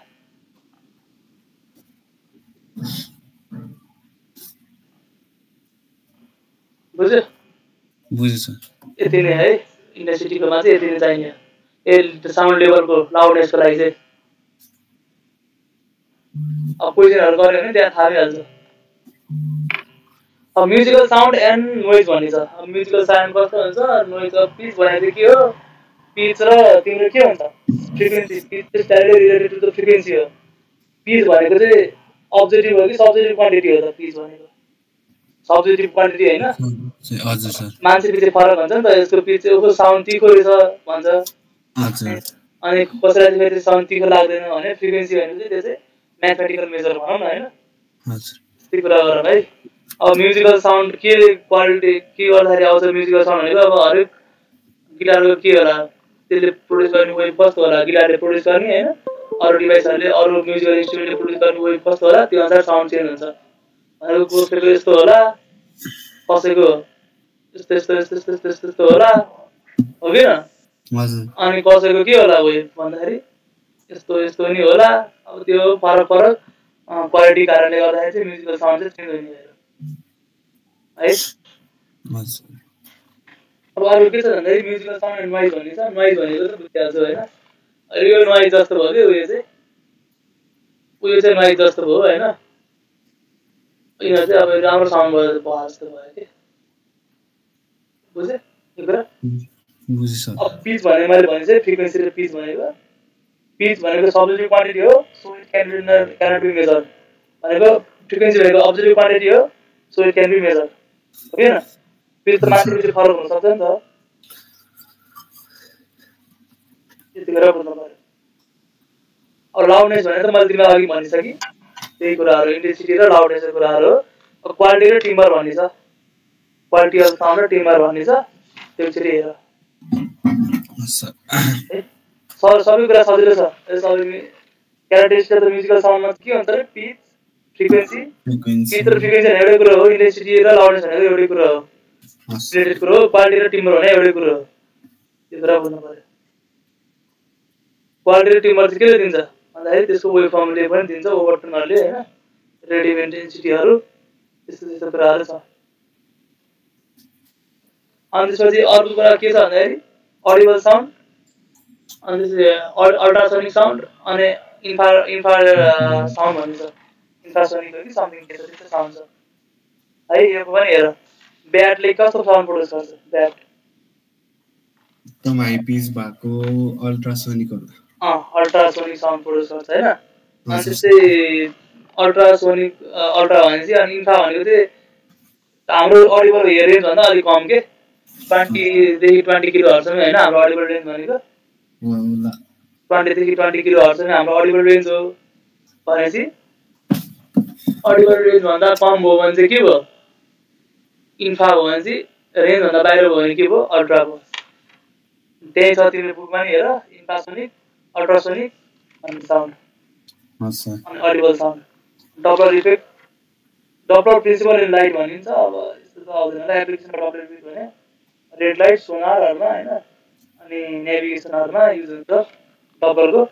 बुझेँ सर। यति नै है इन्टेन्सिटीकोमा चाहिँ यति नै चाहिने ए साउन्ड लेभलको लाउडनेसको लागि चाहिँ अब क्वेसनहरु गऱ्यो भने त्यहाँ थाहा भइहाल्छ। अब म्युजिकल साउन्ड एन्ड नोइज भन्ने छ। अब म्युजिकल साउन्ड कस्तो हुन्छ नोइज अफ पिच भनेको के हो पिच र तिम्रो के हुन्छ फ्रिक्वेन्सी पिच चाहिँ directly related to the frequency हो। पिच भनेको चाहिँ अब्जेक्टिभ हो कि सब्जेक्टिभ क्वान्टिटी हो त पिच भनेको सब्जेक्टिभ क्वान्टिटी हैन हजुर सर मान्छे पछि फरक हुन्छ नि त यसको पिच चाहिँ साउन्ड तिखो रहेछ भन्छ हजुर अनि कसैलाई फेरि साउन्ड तिखो लाग्दैन भने फ्रिक्वेन्सी भनेको चाहिँ त्यो चाहिँ म्याथमेटिकल मेजर भनौँ न हैन हजुर त्यही कुरा गरौँ है। अब म्युजिकल साउन्ड के क्वालिटी के गर्दाखेरि आउँछ म्युजिकल साउन्ड भनेको अब हरेक गिटारको के होला त्यसले प्रोड्युस गर्ने वेभ कस्तो होला गिटारले प्रोड्युस गर्ने हैन अरू डिभाइसहरूले अरू म्युजिकल इन्स्ट्रुमेन्टले प्रोड्युस गर्ने वेभ कस्तो होला त्यो अनुसार साउन्ड चेन्ज हुन्छ। भनेको कसैको यस्तो होला कसैको यस्तो यस्तो यस्तो यस्तो यस्तो यस्तो होला हो कि न अनि कसैको के होला वेभ भन्दाखेरि यस्तो यस्तो नि होला। अब त्यो फरक फरक क्वालिटी कारणले गर्दाखेरि चाहिँ म्युजिकल साउन्ड चाहिँ चेन्ज हुने है। अब अरू के छ भन्दाखेरि म्युजिकल साउन्ड एन्ड नोइज भन्ने छ। नोइज भनेको त बुझिहाल्छु होइन यो नोइज जस्तो भयो कि उयो चाहिँ नोइज जस्तो भयो होइन यिनीहरू चाहिँ अब राम्रो साउन्ड भयो जस्तो भयो कि बुझेँ यो कुरा बुझेँ सर। अब पिच भने मैले भने चाहिँ फ्रिक्वेन्सी र पिच भनेको सब्जेक्टिभ क्वान्टिटी हो so it cannot be measure भनेको फ्रिक्वेन्सी भनेको अब्जेक्टिभ क्वान्टिटी हो so it can be measure हो कि न पिच त मान्छेपछि फरक हुनसक्छ नि त त्यति गरेर बुझ्नु पर्यो। अब लाउडनेस भने त मैले तिमीलाई अघि भनिसकेँ त्यही कुराहरू इन्टेन्सिटी र लाउडनेसको कुराहरू हो। अब क्वालिटी र टिम्बर भन्ने छ क्वालिटी अफ साउन्ड र टिम्बर भन्ने छ त्यो चाहिँ हेर सबै कुरा सजिलो छ। सबै क्यारेक्टरिस्टिक अफ म्युजिकल साउन्डमा के हुन्छ अरे पिच फ्रिक्वेन्सी पिच र फ्रिक्वेन्सी भनेको एउटै कुरो हो इन्टेन्सिटी र लाउडनेस भनेको एउटै कुरो हो रिलेटेड कुरो हो क्वालिटी र टिम्बर भने एउटै कुरो हो त्यो कुरा बुझ्नु पर्यो। क्वालिटी र टिम्बर चाहिँ केले दिन्छ भन्दाखेरि त्यसको वेभ फर्मले पनि दिन्छ ओभरटोनहरूले होइन रेडियो इन्टेन्सिटीहरू त्यस्तो त्यस्तो कुराहरू छ। अनि त्यसपछि अर्को कुरा के छ भन्दाखेरि अडिबल साउन्ड अनि त्यसपछि अल्ट्रासोनिक साउन्ड अनि इन्फ्रारेड साउन्ड भनिन्छ इन्फ्रासोनिक हो कि समथिङ के छ त्यस्तो साउन्ड छ है। यो पनि हेर ब्याटले कस्तो साउन्ड प्रोड्युस गर्छ ब्याट एकदम हाई पिच भएको अल्ट्रासोनिक साउन्ड प्रोड्युस गर्छ होइन। अनि त्यस्तै अल्ट्रासोनिक अल्ट्रा भनेपछि अनि इन्फ्रा भनेको चाहिँ हाम्रो अडिबल रेन्ज भन्दा अलिक कम के 20 देखि 20 किलो हर्जसम्म होइन हाम्रो अडिबल रेन्ज भनेको 20 देखि 20 किलो हर्जसम्म हाम्रो अडिबल रेन्ज हो भनेपछि अडिबल रेन्ज भन्दा कम भयो भने चाहिँ के भयो इन्फ्रा भयो भने चाहिँ रेन्ज भन्दा बाहिर भयो भने के भयो अल्ट्रा भयो। त्यही छ तिम्रो बुकमा नि हेर इन्फ्रासोनिक अल्ट्रासोनिक अनि साउन्ड अनि audible sound Doppler effect Doppler principle in light भनिन्छ। अब यस्तो त आउँदैन होला एप्लिकेसनमा डबलर इफेक्ट भने रेड लाइट सोनारहरूमा होइन अनि नेभिगेसनहरूमा युज हुन्छ डबलरको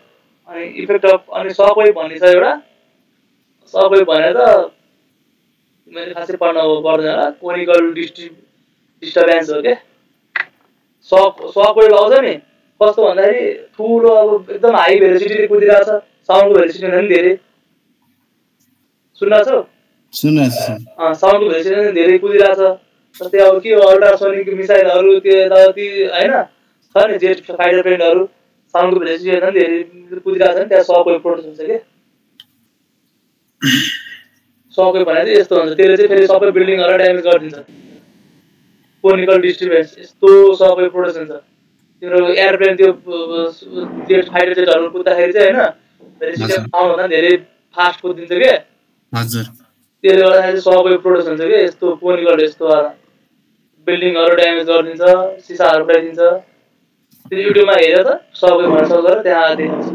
अनि इफेक्ट अफ अनि सक वेभ भन्ने छ एउटा सक वेभ भनेर त मैले खासै पर्दैन होला कोनिकल डिस्टर्बेन्स हो क्या सक वेभ आउँछ नि कस्तो भन्दाखेरि ठुलो अब एकदम हाई भेलोसिटीले कुदिरहेको छ साउन्डको भेलोसिटी पनि धेरै सुन्नुहोस् साउन्डको भेलोसिटी पनि धेरै कुदिरहेको छ जस्तै अब के हो अल्ट्रासोनिक मिसाइलहरू त्यो यताउति होइन छ नि जेट फाइटर प्लेनहरू साउन्डको भेलोसिटी पनि धेरै कुदिरहेको छ नि त्यहाँ सक वेभ प्रोड्युस हुन्छ कि सक वेभ भने चाहिँ यस्तो हुन्छ त्यसले चाहिँ फेरि सबै बिल्डिङहरूलाई ड्यामेज गरिदिन्छ कोनिकल डिस्टर्बेन्स यस्तो सक वेभ प्रोड्युस हुन्छ तिम्रो एयरप्लेन त्यो जेट फाइटर जेटहरू कुद्दाखेरि चाहिँ होइन भेलोसिटी साउन्डभन्दा धेरै फास्ट कुदिन्छ के त्यसले गर्दाखेरि सक वेभ प्रोड्युस हुन्छ कि यस्तो कोनिकल यस्तो बिल्डिङहरू ड्यामेज गरिदिन्छ सिसाहरू उडाइदिन्छ त्यो युट्युबमा हेरेर त सक वेभ भनेर सर्च गरेर त्यहाँ देखाउँछ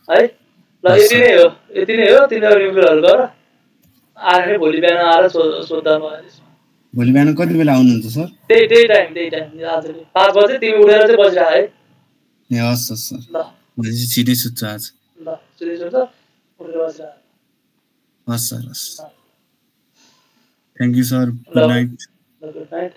है। ल यति नै हो तिनीहरू युट्युबहरू गर आएर नै भोलि बिहान आएर सोद्धा भयो। भोलि बिहान कति बेला आउनुहुन्छ सर? त्यही टाइम आज 5 बजे तिमी उठेर चाहिँ बसिरह है। ए हस् सर ल भोलि छिटै सुत्छु आज ल छिटै सुत्छ उठेर बसिरह हस् सर हस्। Thank you, sir. Good night. Good night.